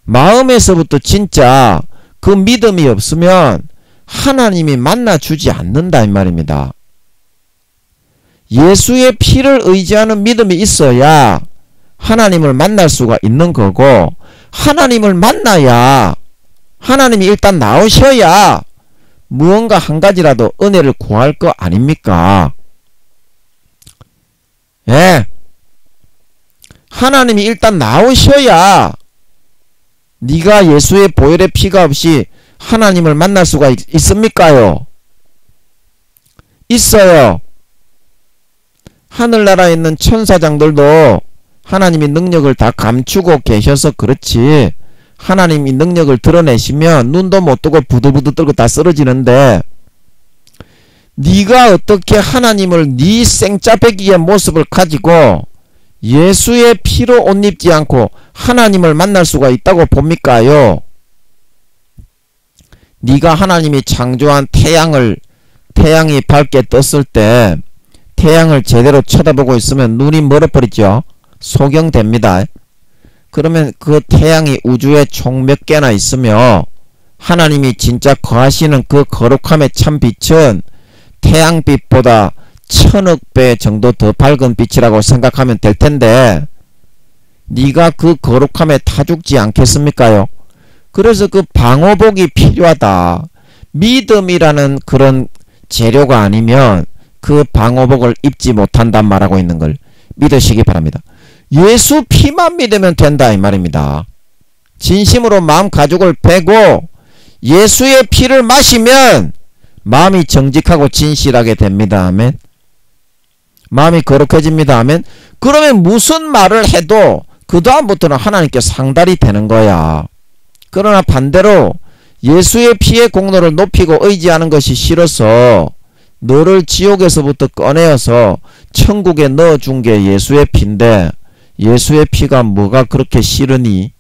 마음에서부터 진짜 그 믿음이 없으면 하나님이 만나주지 않는다 이 말입니다. 예수의 피를 의지하는 믿음이 있어야 하나님을 만날 수가 있는 거고, 하나님을 만나야, 하나님이 일단 나오셔야 무언가 한 가지라도 은혜를 구할 거 아닙니까? 예. 하나님이 일단 나오셔야 네가 예수의 보혈의 피가 없이 하나님을 만날 수가 있습니까요? 있어요. 하늘나라에 있는 천사장들도 하나님이 능력을 다 감추고 계셔서 그렇지, 하나님이 능력을 드러내시면 눈도 못 뜨고 부들부들 떨고 다 쓰러지는데, 네가 어떻게 하나님을 네 생짜배기의 모습을 가지고 예수의 피로 옷 입지 않고 하나님을 만날 수가 있다고 봅니까요? 네가 하나님이 창조한 태양이 밝게 떴을 때 태양을 제대로 쳐다보고 있으면 눈이 멀어버리죠. 소경됩니다. 그러면 그 태양이 우주에 총 몇 개나 있으며 하나님이 진짜 거하시는 그 거룩함의 참 빛은 태양빛보다 1000억 배 정도 더 밝은 빛이라고 생각하면 될 텐데, 네가 그 거룩함에 타 죽지 않겠습니까요? 그래서 그 방호복이 필요하다. 믿음이라는 그런 재료가 아니면 그 방호복을 입지 못한단 말하고 있는 걸 믿으시기 바랍니다. 예수 피만 믿으면 된다 이 말입니다. 진심으로 마음 가죽을 베고 예수의 피를 마시면 마음이 정직하고 진실하게 됩니다. 아멘. 마음이 거룩해집니다. 아멘. 그러면 무슨 말을 해도 그 다음부터는 하나님께 상달이 되는 거야. 그러나 반대로 예수의 피의 공로를 높이고 의지하는 것이 싫어서 너를 지옥에서부터 꺼내어서 천국에 넣어준 게 예수의 피인데, 예수의 피가 뭐가 그렇게 싫으니?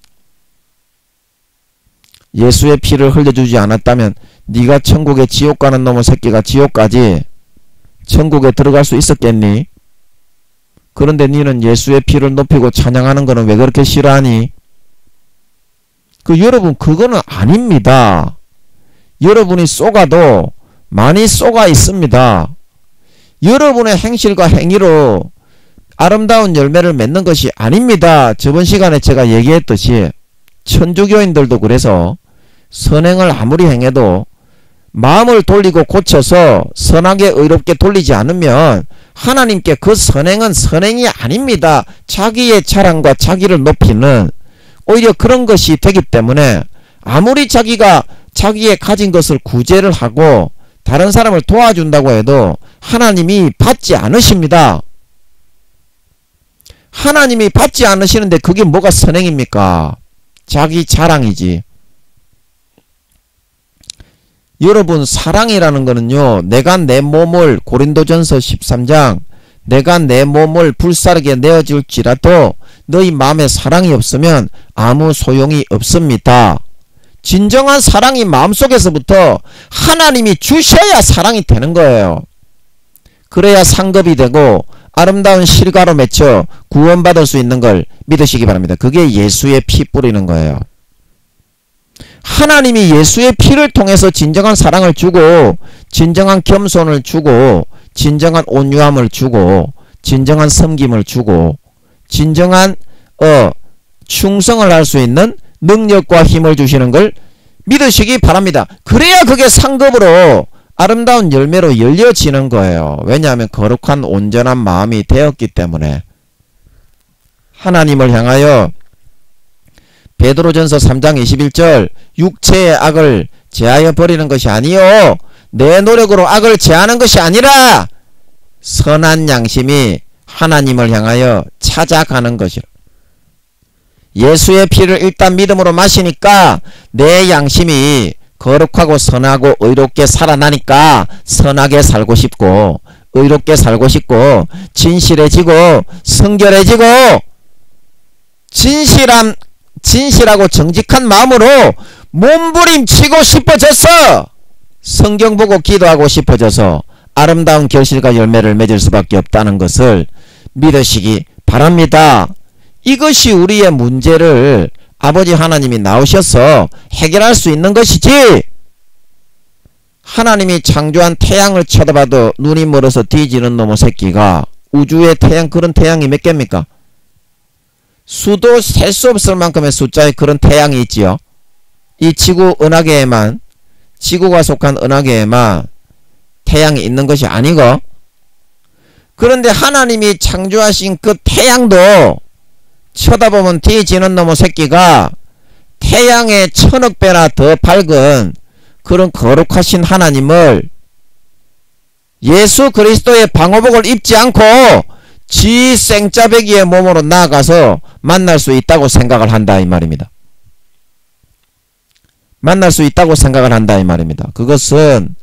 예수의 피를 흘려주지 않았다면 네가 천국에 지옥 가는 놈의 새끼가 지옥까지 천국에 들어갈 수 있었겠니? 그런데 니는 예수의 피를 높이고 찬양하는 거는 왜 그렇게 싫어하니? 여러분, 그거는 아닙니다. 여러분이 쏘가도 많이 쏘가 있습니다. 여러분의 행실과 행위로 아름다운 열매를 맺는 것이 아닙니다. 저번 시간에 제가 얘기했듯이 천주교인들도 그래서 선행을 아무리 행해도 마음을 돌리고 고쳐서 선하게 의롭게 돌리지 않으면 하나님께 그 선행은 선행이 아닙니다. 자기의 자랑과 자기를 높이는 오히려 그런 것이 되기 때문에 아무리 자기가 자기의 가진 것을 구제를 하고 다른 사람을 도와준다고 해도 하나님이 받지 않으십니다. 하나님이 받지 않으시는데 그게 뭐가 선행입니까? 자기 자랑이지. 여러분, 사랑이라는 거는요, 내가 내 몸을, 고린도전서 13장, 내가 내 몸을 불사르게 내어줄지라도 너희 마음에 사랑이 없으면 아무 소용이 없습니다. 진정한 사랑이 마음속에서부터 하나님이 주셔야 사랑이 되는 거예요. 그래야 상급이 되고 아름다운 실과로 맺혀 구원받을 수 있는 걸 믿으시기 바랍니다. 그게 예수의 피 뿌리는 거예요. 하나님이 예수의 피를 통해서 진정한 사랑을 주고, 진정한 겸손을 주고, 진정한 온유함을 주고, 진정한 섬김을 주고, 진정한 충성을 할 수 있는 능력과 힘을 주시는 걸 믿으시기 바랍니다. 그래야 그게 상급으로 아름다운 열매로 열려지는 거예요. 왜냐하면 거룩한 온전한 마음이 되었기 때문에. 하나님을 향하여 베드로전서 3장 21절 육체의 악을 제하여 버리는 것이 아니요 내 노력으로 악을 제하는 것이 아니라 선한 양심이 하나님을 향하여 찾아가는 것이라. 예수의 피를 일단 믿음으로 마시니까 내 양심이 거룩하고 선하고 의롭게 살아나니까 선하게 살고 싶고 의롭게 살고 싶고 진실해지고 성결해지고 진실하고 정직한 마음으로 몸부림치고 싶어져서 성경 보고 기도하고 싶어져서 아름다운 결실과 열매를 맺을 수밖에 없다는 것을 믿으시기 바랍니다. 이것이 우리의 문제를 아버지 하나님이 나오셔서 해결할 수 있는 것이지, 하나님이 창조한 태양을 쳐다봐도 눈이 멀어서 뒤지는 놈의 새끼가 우주의 태양, 그런 태양이 몇 개입니까? 수도 셀 수 없을 만큼의 숫자의 그런 태양이 있지요. 이 지구 은하계에만, 지구가 속한 은하계에만 태양이 있는 것이 아니고, 그런데 하나님이 창조하신 그 태양도 쳐다보면 뒤지는 놈의 새끼가 태양의 1000억 배나 더 밝은 그런 거룩하신 하나님을 예수 그리스도의 방호복을 입지 않고 지 생짜배기의 몸으로 나아가서 만날 수 있다고 생각을 한다 이 말입니다. 만날 수 있다고 생각을 한다 이 말입니다. 그것은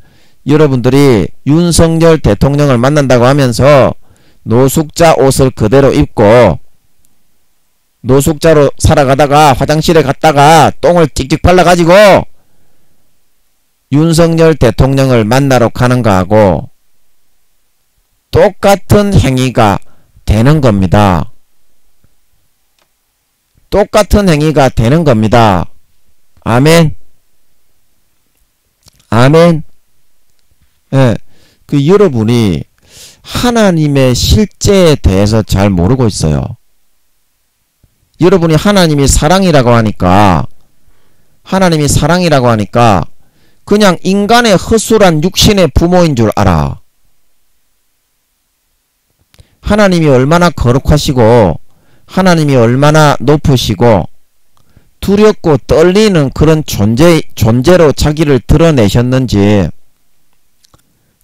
여러분들이 윤석열 대통령을 만난다고 하면서 노숙자 옷을 그대로 입고 노숙자로 살아가다가 화장실에 갔다가 똥을 찍찍 발라가지고 윤석열 대통령을 만나러 가는 거하고 똑같은 행위가 되는 겁니다. 똑같은 행위가 되는 겁니다. 아멘. 아멘. 예, 그 여러분이 하나님의 실제에 대해서 잘 모르고 있어요. 여러분이 하나님이 사랑이라고 하니까 그냥 인간의 허술한 육신의 부모인 줄 알아. 하나님이 얼마나 거룩하시고 하나님이 얼마나 높으시고 두렵고 떨리는 그런 존재로 자기를 드러내셨는지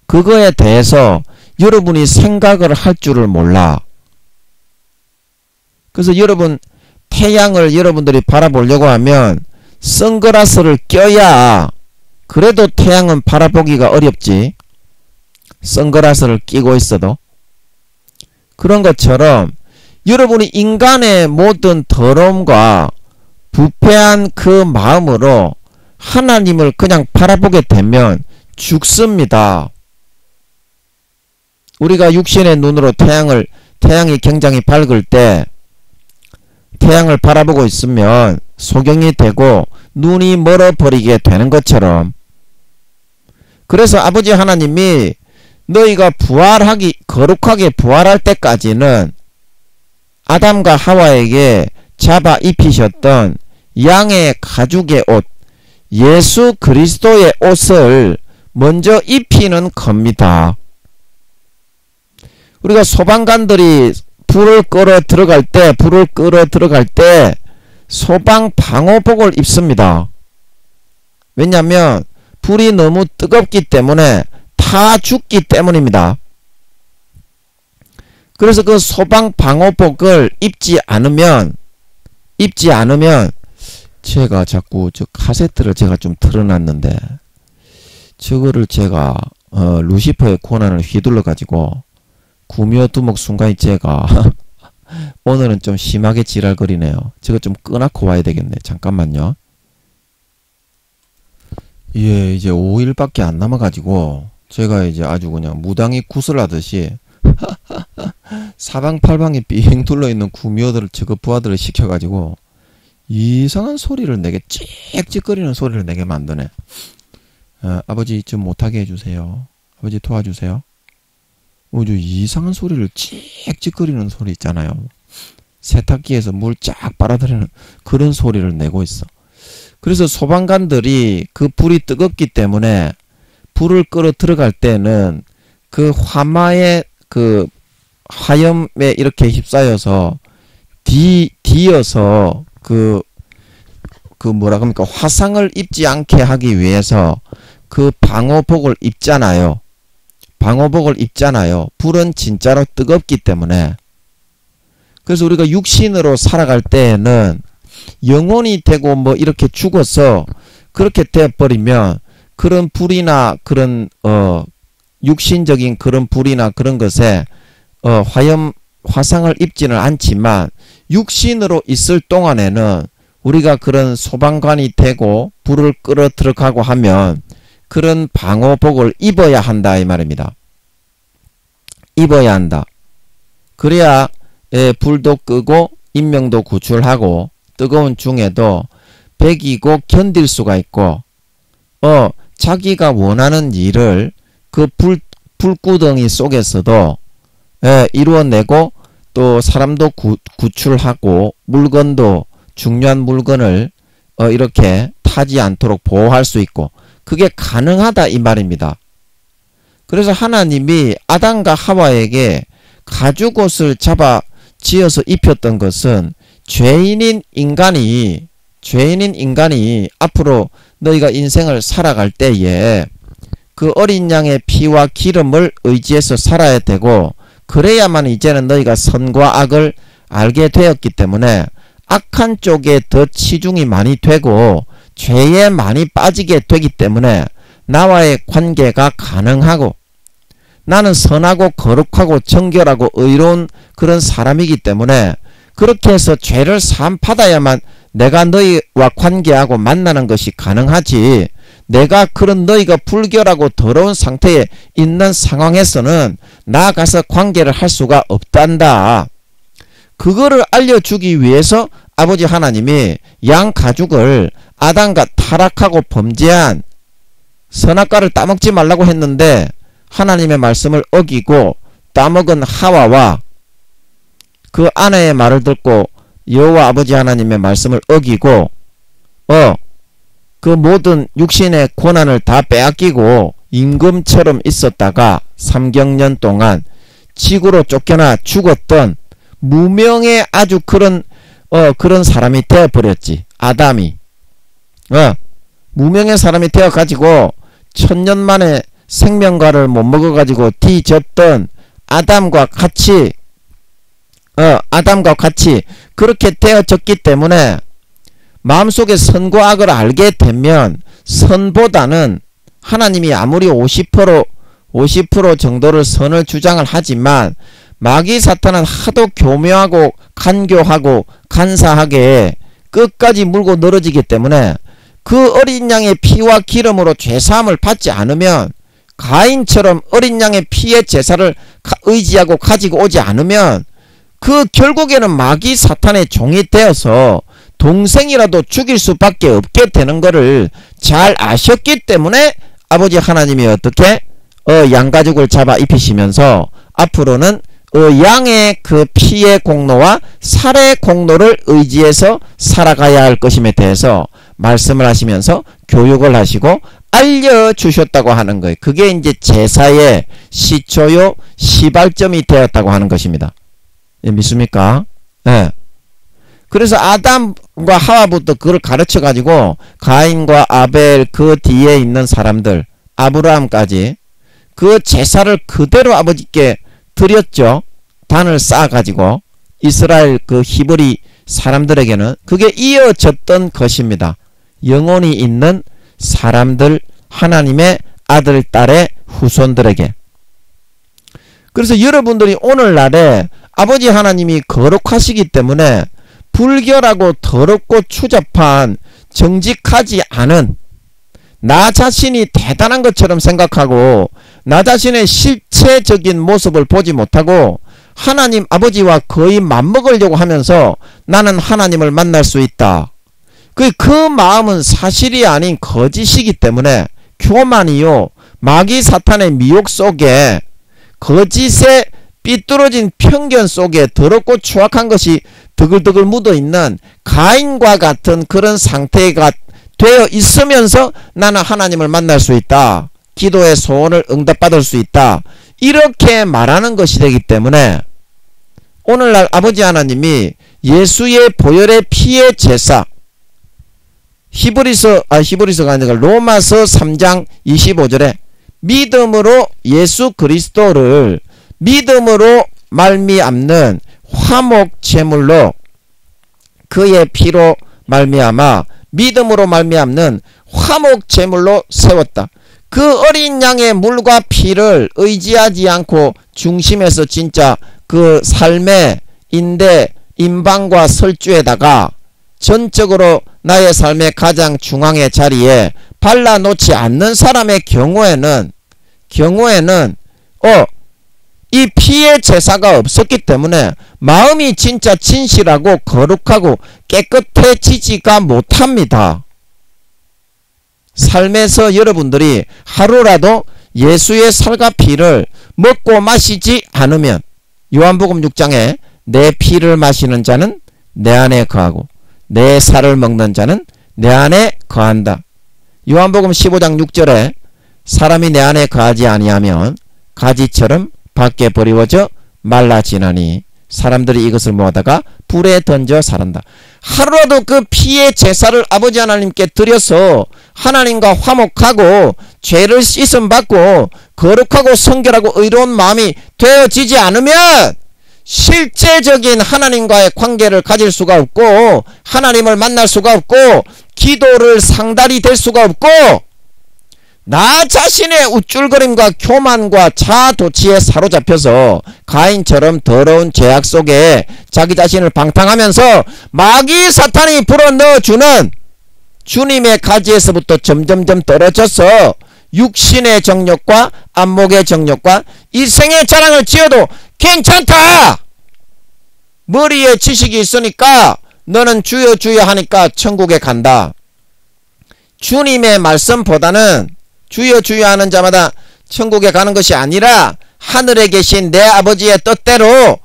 그거에 대해서 여러분이 생각을 할 줄을 몰라. 그래서 여러분 태양을 여러분들이 바라보려고 하면 선글라스를 껴야 그래도 태양은 바라보기가 어렵지. 선글라스를 끼고 있어도. 그런 것처럼 여러분이 인간의 모든 더러움과 부패한 그 마음으로 하나님을 그냥 바라보게 되면 죽습니다. 우리가 육신의 눈으로 태양이 굉장히 밝을 때 태양을 바라보고 있으면 소경이 되고 눈이 멀어버리게 되는 것처럼, 그래서 아버지 하나님이 너희가 거룩하게 부활할 때까지는 아담과 하와에게 잡아 입히셨던 양의 가죽의 옷, 예수 그리스도의 옷을 먼저 입히는 겁니다. 우리가 소방관들이 불을 끌어 들어갈 때 소방 방호복을 입습니다. 왜냐하면 불이 너무 뜨겁기 때문에 타 죽기 때문입니다. 그래서 그 소방 방호복을 입지 않으면 제가 자꾸 저 카세트를 제가 좀 틀어놨는데 저거를 제가 루시퍼의 고난을 휘둘러 가지고 구미호두목 순간이체가 오늘은 좀 심하게 지랄거리네요. 저거 좀 끄놓고 와야 되겠네. 잠깐만요. 예, 이제 5일밖에 안 남아가지고 제가 이제 아주 그냥 무당이 구슬하듯이 사방팔방에 삥 둘러있는 구미호들을 저거 부하들을 시켜가지고 이상한 소리를 내게 찍찍거리는 소리를 내게 만드네. 아버지 좀 못하게 해주세요. 아버지 도와주세요. 아주 이상한 소리를 찍찍거리는 소리 있잖아요. 세탁기에서 물 쫙 빨아들이는 그런 소리를 내고 있어. 그래서 소방관들이 그 불이 뜨겁기 때문에 불을 끌어 들어갈 때는 그 화마의 그 화염에 이렇게 휩싸여서 뒤어서 그 뭐라 그럽니까, 화상을 입지 않게 하기 위해서 그 방호복을 입잖아요. 방호복을 입잖아요. 불은 진짜로 뜨겁기 때문에. 그래서 우리가 육신으로 살아갈 때에는 영혼이 되고 뭐 이렇게 죽어서 그렇게 돼버리면 그런 불이나 그런 육신적인 그런 불이나 그런 것에 화상을 입지는 않지만 육신으로 있을 동안에는 우리가 그런 소방관이 되고 불을 끌어 들어가고 하면 그런 방호복을 입어야 한다 이 말입니다. 입어야 한다. 그래야 불도 끄고 인명도 구출하고 뜨거운 중에도 배기고 견딜 수가 있고 자기가 원하는 일을 그 불구덩이 속에서도 이루어내고 또 사람도 구출하고 물건도 중요한 물건을 이렇게 타지 않도록 보호할 수 있고 그게 가능하다 이 말입니다. 그래서 하나님이 아담과 하와에게 가죽옷을 잡아 지어서 입혔던 것은 죄인인 인간이 앞으로 너희가 인생을 살아갈 때에 그 어린 양의 피와 기름을 의지해서 살아야 되고 그래야만 이제는 너희가 선과 악을 알게 되었기 때문에 악한 쪽에 더 치중이 많이 되고 죄에 많이 빠지게 되기 때문에 나와의 관계가 가능하고 나는 선하고 거룩하고 정결하고 의로운 그런 사람이기 때문에 그렇게 해서 죄를 사함 받아야만 내가 너희와 관계하고 만나는 것이 가능하지, 내가 그런 너희가 불결하고 더러운 상태에 있는 상황에서는 나아가서 관계를 할 수가 없단다. 그거를 알려주기 위해서 아버지 하나님이 양 가죽을 아담과 타락하고 범죄한 선악과를 따먹지 말라고 했는데 하나님의 말씀을 어기고 따먹은 하와와 그 아내의 말을 듣고 여호와 아버지 하나님의 말씀을 어기고 그 모든 육신의 고난을 다 빼앗기고 임금처럼 있었다가 3경년 동안 지구로 쫓겨나 죽었던 무명의 아주 그런 사람이 되어버렸지. 아담이 무명의 사람이 되어가지고 1000년 만에 생명과를 못 먹어가지고 뒤졌던 아담과 같이 그렇게 되어졌기 때문에 마음속에 선과 악을 알게 되면 선보다는 하나님이 아무리 50% 정도를 선을 주장을 하지만 마귀 사탄은 하도 교묘하고 간교하고 간사하게 끝까지 물고 늘어지기 때문에 그 어린 양의 피와 기름으로 죄사함을 받지 않으면, 가인처럼 어린 양의 피의 제사를 의지하고 가지고 오지 않으면 그 결국에는 마귀 사탄의 종이 되어서 동생이라도 죽일 수밖에 없게 되는 것을 잘 아셨기 때문에 아버지 하나님이 어떻게 양가죽을 잡아 입히시면서 앞으로는 양의 그 피의 공로와 살의 공로를 의지해서 살아가야 할 것임에 대해서 말씀을 하시면서 교육을 하시고 알려주셨다고 하는 거예요. 그게 이제 제사의 시초요 시발점이 되었다고 하는 것입니다. 예, 믿습니까? 예. 그래서 아담과 하와부터 그걸 가르쳐 가지고 가인과 아벨 그 뒤에 있는 사람들 아브라함까지 그 제사를 그대로 아버지께 드렸죠. 단을 쌓아 가지고 이스라엘 그 히브리 사람들에게는 그게 이어졌던 것입니다. 영혼이 있는 사람들, 하나님의 아들 딸의 후손들에게. 그래서 여러분들이 오늘날에 아버지 하나님이 거룩하시기 때문에 불결하고 더럽고 추잡한 정직하지 않은 나 자신이 대단한 것처럼 생각하고 나 자신의 실체적인 모습을 보지 못하고 하나님 아버지와 거의 맞먹으려고 하면서 나는 하나님을 만날 수 있다. 그 마음은 사실이 아닌 거짓이기 때문에 교만이요, 마귀 사탄의 미혹 속에, 거짓의 삐뚤어진 편견 속에 더럽고 추악한 것이 드글드글 묻어있는 가인과 같은 그런 상태가 되어 있으면서 나는 하나님을 만날 수 있다, 기도의 소원을 응답받을 수 있다, 이렇게 말하는 것이 되기 때문에 오늘날 아버지 하나님이 예수의 보혈의 피의 제사, 히브리서가 아니라 로마서 3장 25절에 믿음으로 예수 그리스도를 믿음으로 말미암는 화목 제물로 그의 피로 말미암아 믿음으로 말미암는 화목 제물로 세웠다. 그 어린 양의 물과 피를 의지하지 않고 중심에서 진짜 그 삶의 임방과 설주에다가 전적으로 나의 삶의 가장 중앙의 자리에 발라놓지 않는 사람의 경우에는 이 피의 제사가 없었기 때문에 마음이 진짜 진실하고 거룩하고 깨끗해지지가 못합니다. 삶에서 여러분들이 하루라도 예수의 살과 피를 먹고 마시지 않으면, 요한복음 6장에 내 피를 마시는 자는 내 안에 거하고 내 살을 먹는 자는 내 안에 거한다. 요한복음 15장 6절에 사람이 내 안에 거하지 아니하면 가지처럼 밖에 버리워져 말라지나니 사람들이 이것을 모아다가 불에 던져 살한다. 하루라도 그 피의 제사를 아버지 하나님께 드려서 하나님과 화목하고 죄를 씻음받고 거룩하고 성결하고 의로운 마음이 되어지지 않으면 실제적인 하나님과의 관계를 가질 수가 없고 하나님을 만날 수가 없고 기도를 상달이 될 수가 없고 나 자신의 우쭐거림과 교만과 자아도취에 사로잡혀서 가인처럼 더러운 죄악 속에 자기 자신을 방탕하면서 마귀 사탄이 불어넣어주는 주님의 가지에서부터 점점점 떨어져서 육신의 정욕과 안목의 정욕과 일생의 자랑을 지어도 괜찮다! 머리에 지식이 있으니까 너는 주여 주여 하니까 천국에 간다. 주님의 말씀보다는 주여 주여 하는 자마다 천국에 가는 것이 아니라 하늘에 계신 내 아버지의 뜻대로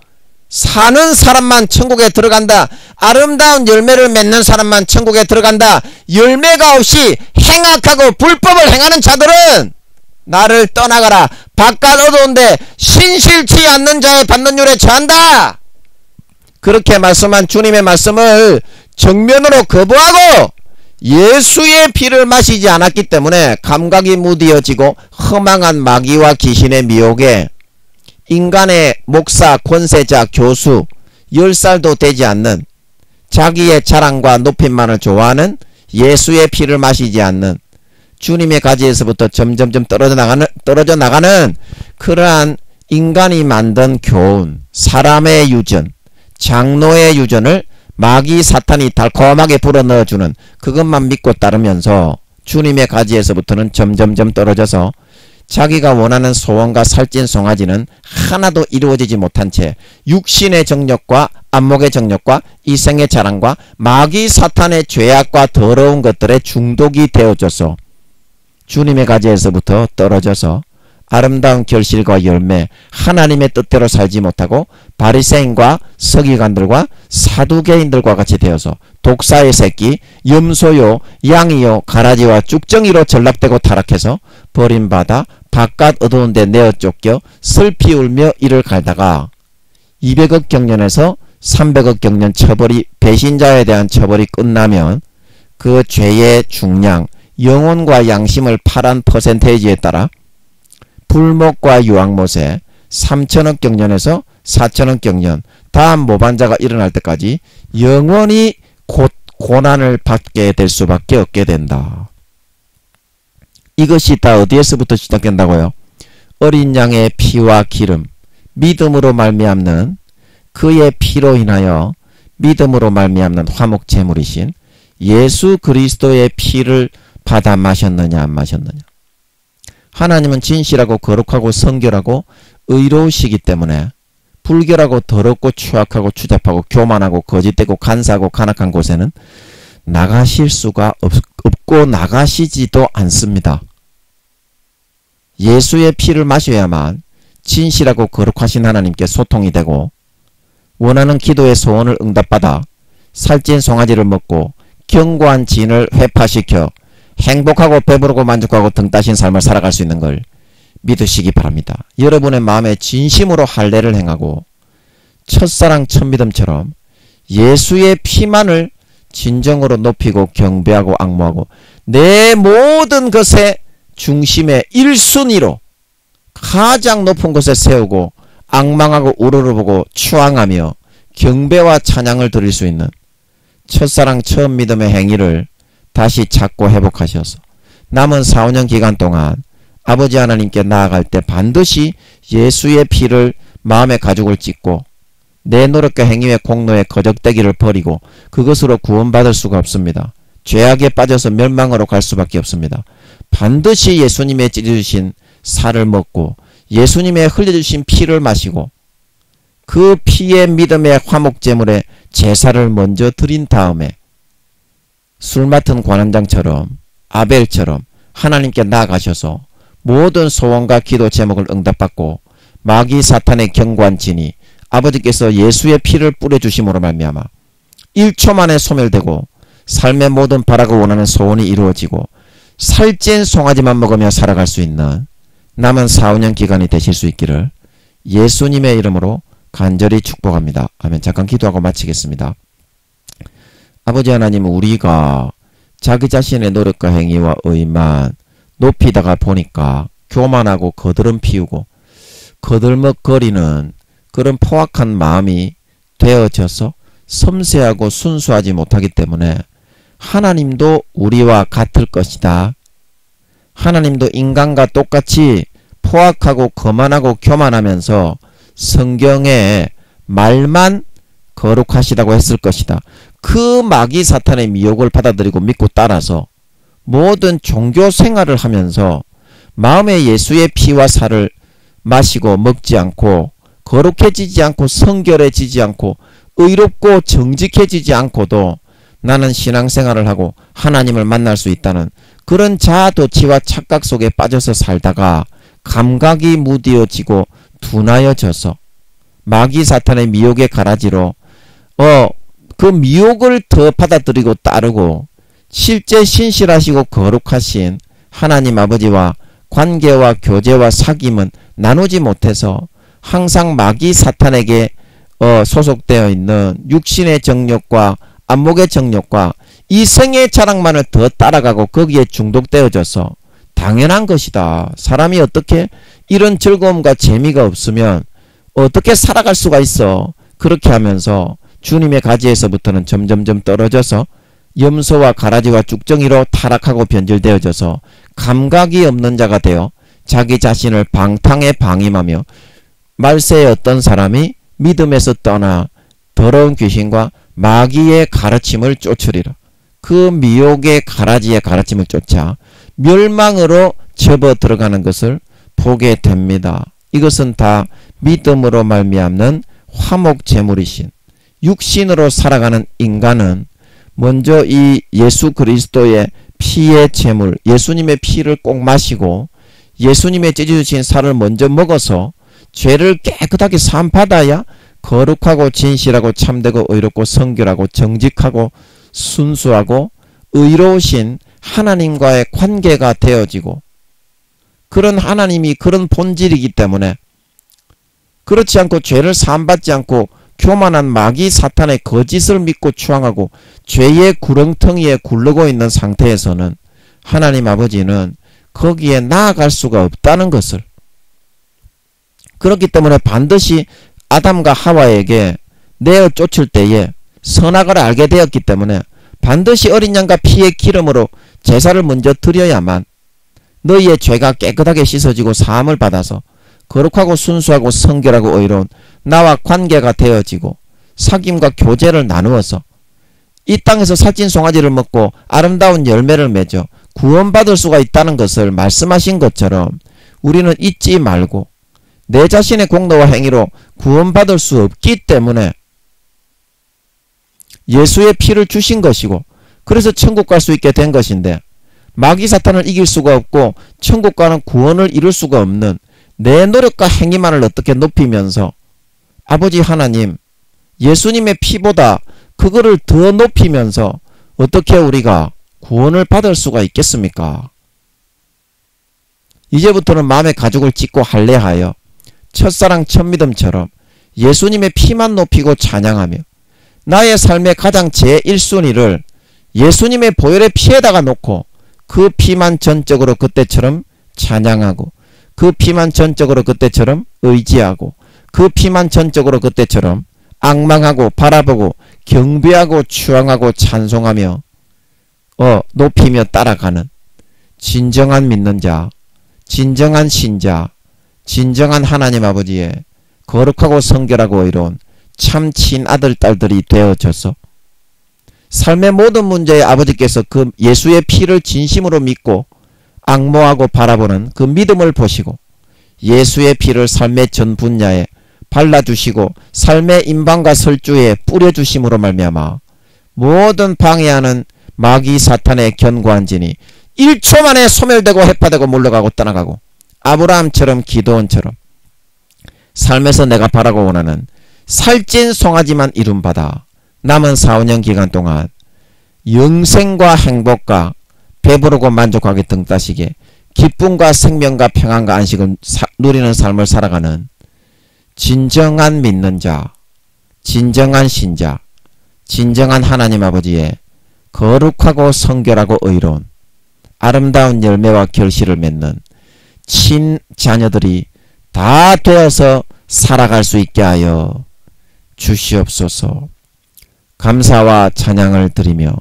사는 사람만 천국에 들어간다. 아름다운 열매를 맺는 사람만 천국에 들어간다. 열매가 없이 행악하고 불법을 행하는 자들은 나를 떠나가라. 바깥 어두운데 신실치 않는 자의 받는 율에 처한다. 그렇게 말씀한 주님의 말씀을 정면으로 거부하고 예수의 피를 마시지 않았기 때문에 감각이 무디어지고 허망한 마귀와 귀신의 미혹에 인간의 목사, 권세자, 교수 10살도 되지 않는 자기의 자랑과 높임만을 좋아하는 예수의 피를 마시지 않는 주님의 가지에서부터 점점점 떨어져 나가는 그러한 인간이 만든 교훈, 사람의 유전, 장로의 유전을 마귀 사탄이 달콤하게 불어넣어주는 그것만 믿고 따르면서 주님의 가지에서부터는 점점점 떨어져서 자기가 원하는 소원과 살찐 송아지는 하나도 이루어지지 못한 채 육신의 정욕과 안목의 정욕과 이생의 자랑과 마귀 사탄의 죄악과 더러운 것들에 중독이 되어져서 주님의 가지에서부터 떨어져서 아름다운 결실과 열매, 하나님의 뜻대로 살지 못하고 바리새인과 서기관들과 사두개인들과 같이 되어서 독사의 새끼, 염소요, 양이요, 가라지와 쭉정이로 전락되고 타락해서 버림받아 바깥 어두운 데 내어 쫓겨 슬피 울며 이를 갈다가 200억 경년에서 300억 경년 처벌이, 배신자에 대한 처벌이 끝나면 그 죄의 중량, 영혼과 양심을 팔한 퍼센테이지에 따라 불목과 유황못에 3천억 경년에서 4천억 경년 다음 모반자가 일어날 때까지 영원히 고난을 받게 될 수밖에 없게 된다. 이것이 다 어디에서부터 시작된다고요? 어린 양의 피와 기름, 믿음으로 말미암는 그의 피로 인하여 믿음으로 말미암는 화목제물이신 예수 그리스도의 피를 받아 마셨느냐 안 마셨느냐. 하나님은 진실하고 거룩하고 성결하고 의로우시기 때문에 불결하고 더럽고 추악하고 추잡하고 교만하고 거짓되고 간사하고 간악한 곳에는 나가실 수가 없고 나가시지도 않습니다. 예수의 피를 마셔야만 진실하고 거룩하신 하나님께 소통이 되고 원하는 기도의 소원을 응답받아 살찐 송아지를 먹고 견고한 진을 회파시켜 행복하고 배부르고 만족하고 등 따신 삶을 살아갈 수 있는 걸 믿으시기 바랍니다. 여러분의 마음에 진심으로 할례를 행하고 첫사랑 첫믿음처럼 예수의 피만을 진정으로 높이고 경배하고 앙모하고 내 모든 것의 중심에 1순위로 가장 높은 곳에 세우고 앙망하고 우러러보고 추앙하며 경배와 찬양을 드릴 수 있는 첫사랑 처음 믿음의 행위를 다시 찾고 회복하셔서 남은 4~5년 기간 동안 아버지 하나님께 나아갈 때 반드시 예수의 피를 마음의 가죽을 찢고 내 노력과 행위의 공로에 거적대기를 버리고 그것으로 구원받을 수가 없습니다. 죄악에 빠져서 멸망으로 갈 수밖에 없습니다. 반드시 예수님의 찢어주신 살을 먹고 예수님의 흘려주신 피를 마시고 그 피의 믿음의 화목제물에 제사를 먼저 드린 다음에 술 맡은 관원장처럼 아벨처럼 하나님께 나아가셔서 모든 소원과 기도 제목을 응답받고 마귀 사탄의 견고한 진이 아버지께서 예수의 피를 뿌려주심으로 말미암아 1초 만에 소멸되고 삶의 모든 바라고 원하는 소원이 이루어지고 살찐 송아지만 먹으며 살아갈 수 있는 남은 4~5년 기간이 되실 수 있기를 예수님의 이름으로 간절히 축복합니다. 아멘. 잠깐 기도하고 마치겠습니다. 아버지 하나님, 우리가 자기 자신의 노력과 행위와 의만 높이다가 보니까 교만하고 거드름 피우고 거들먹거리는 그런 포악한 마음이 되어져서 섬세하고 순수하지 못하기 때문에 하나님도 우리와 같을 것이다. 하나님도 인간과 똑같이 포악하고 거만하고 교만하면서 성경에 말만 거룩하시다고 했을 것이다. 그 마귀 사탄의 미혹을 받아들이고 믿고 따라서 모든 종교 생활을 하면서 마음에 예수의 피와 살을 마시고 먹지 않고 거룩해지지 않고 성결해지지 않고 의롭고 정직해지지 않고도 나는 신앙생활을 하고 하나님을 만날 수 있다는 그런 자아도취와 착각 속에 빠져서 살다가 감각이 무디어지고 둔하여져서 마귀 사탄의 미혹의 가라지로 그 미혹을 더 받아들이고 따르고 실제 신실하시고 거룩하신 하나님 아버지와 관계와 교제와 사귐은 나누지 못해서 항상 마귀 사탄에게 소속되어 있는 육신의 정욕과 안목의 정욕과 이생의 자랑만을 더 따라가고 거기에 중독되어져서 당연한 것이다. 사람이 어떻게 이런 즐거움과 재미가 없으면 어떻게 살아갈 수가 있어. 그렇게 하면서 주님의 가지에서부터는 점점점 떨어져서 염소와 가라지와 쭉정이로 타락하고 변질되어져서 감각이 없는 자가 되어 자기 자신을 방탕에 방임하며 말세에 어떤 사람이 믿음에서 떠나 더러운 귀신과 마귀의 가르침을 쫓으리라. 그 미혹의 가라지의 가르침을 쫓아 멸망으로 접어 들어가는 것을 보게 됩니다. 이것은 다 믿음으로 말미암는 화목제물이신 육신으로 살아가는 인간은 먼저 이 예수 그리스도의 피의 제물, 예수님의 피를 꼭 마시고 예수님의 찢어주신 살을 먼저 먹어서 죄를 깨끗하게 사함받아야 거룩하고 진실하고 참되고 의롭고 성결하고 정직하고 순수하고 의로우신 하나님과의 관계가 되어지고 그런 하나님이 그런 본질이기 때문에 그렇지 않고 죄를 사함받지 않고 교만한 마귀 사탄의 거짓을 믿고 추앙하고 죄의 구렁텅이에 굴르고 있는 상태에서는 하나님 아버지는 거기에 나아갈 수가 없다는 것을, 그렇기 때문에 반드시 아담과 하와에게 내어 쫓을 때에 선악을 알게 되었기 때문에 반드시 어린 양과 피의 기름으로 제사를 먼저 드려야만 너희의 죄가 깨끗하게 씻어지고 사함을 받아서 거룩하고 순수하고 성결하고 의로운 나와 관계가 되어지고 사귐과 교제를 나누어서 이 땅에서 살찐 송아지를 먹고 아름다운 열매를 맺어 구원받을 수가 있다는 것을 말씀하신 것처럼 우리는 잊지 말고 내 자신의 공로와 행위로 구원받을 수 없기 때문에 예수의 피를 주신 것이고, 그래서 천국 갈 수 있게 된 것인데, 마귀 사탄을 이길 수가 없고 천국 가는 구원을 이룰 수가 없는 내 노력과 행위만을 어떻게 높이면서 아버지 하나님, 예수님의 피보다 그거를 더 높이면서 어떻게 우리가 구원을 받을 수가 있겠습니까? 이제부터는 마음의 가죽을 찢고 할례하여 첫사랑 첫믿음처럼 예수님의 피만 높이고 찬양하며 나의 삶의 가장 제1순위를 예수님의 보혈의 피에다가 놓고 그 피만 전적으로 그때처럼 찬양하고, 그 피만 전적으로 그때처럼 의지하고, 그 피만 전적으로 그때처럼 앙망하고 바라보고 경배하고 추앙하고 찬송하며 높이며 따라가는 진정한 믿는 자, 진정한 신자, 진정한 하나님 아버지의 거룩하고 성결하고 의로운 참 친아들 딸들이 되어져서 삶의 모든 문제에 아버지께서 그 예수의 피를 진심으로 믿고 앙모하고 바라보는 그 믿음을 보시고 예수의 피를 삶의 전 분야에 발라주시고 삶의 임방과 설주에 뿌려주심으로 말미암아 모든 방해하는 마귀 사탄의 견고한 진이 1초 만에 소멸되고 해파되고 물러가고 떠나가고, 아브라함처럼 기도원처럼 삶에서 내가 바라고 원하는 살찐 송아지만 이룸받아 남은 4, 5년 기간 동안 영생과 행복과 배부르고 만족하게 등 따시게 기쁨과 생명과 평안과 안식을 누리는 삶을 살아가는 진정한 믿는 자, 진정한 신자, 진정한 하나님 아버지의 거룩하고 성결하고 의로운 아름다운 열매와 결실을 맺는 친자녀들이 다 되어서 살아갈 수 있게 하여 주시옵소서. 감사와 찬양을 드리며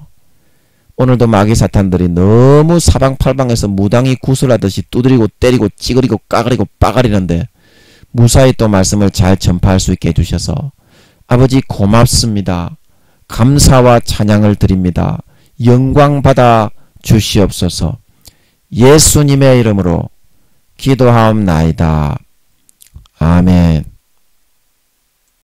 오늘도 마귀 사탄들이 너무 사방팔방에서 무당이 구슬하듯이 두드리고 때리고 찌그리고 까그리고 빠가리는데 무사히 또 말씀을 잘 전파할 수 있게 해주셔서 아버지 고맙습니다. 감사와 찬양을 드립니다. 영광 받아 주시옵소서. 예수님의 이름으로 기도하옵나이다. 아멘.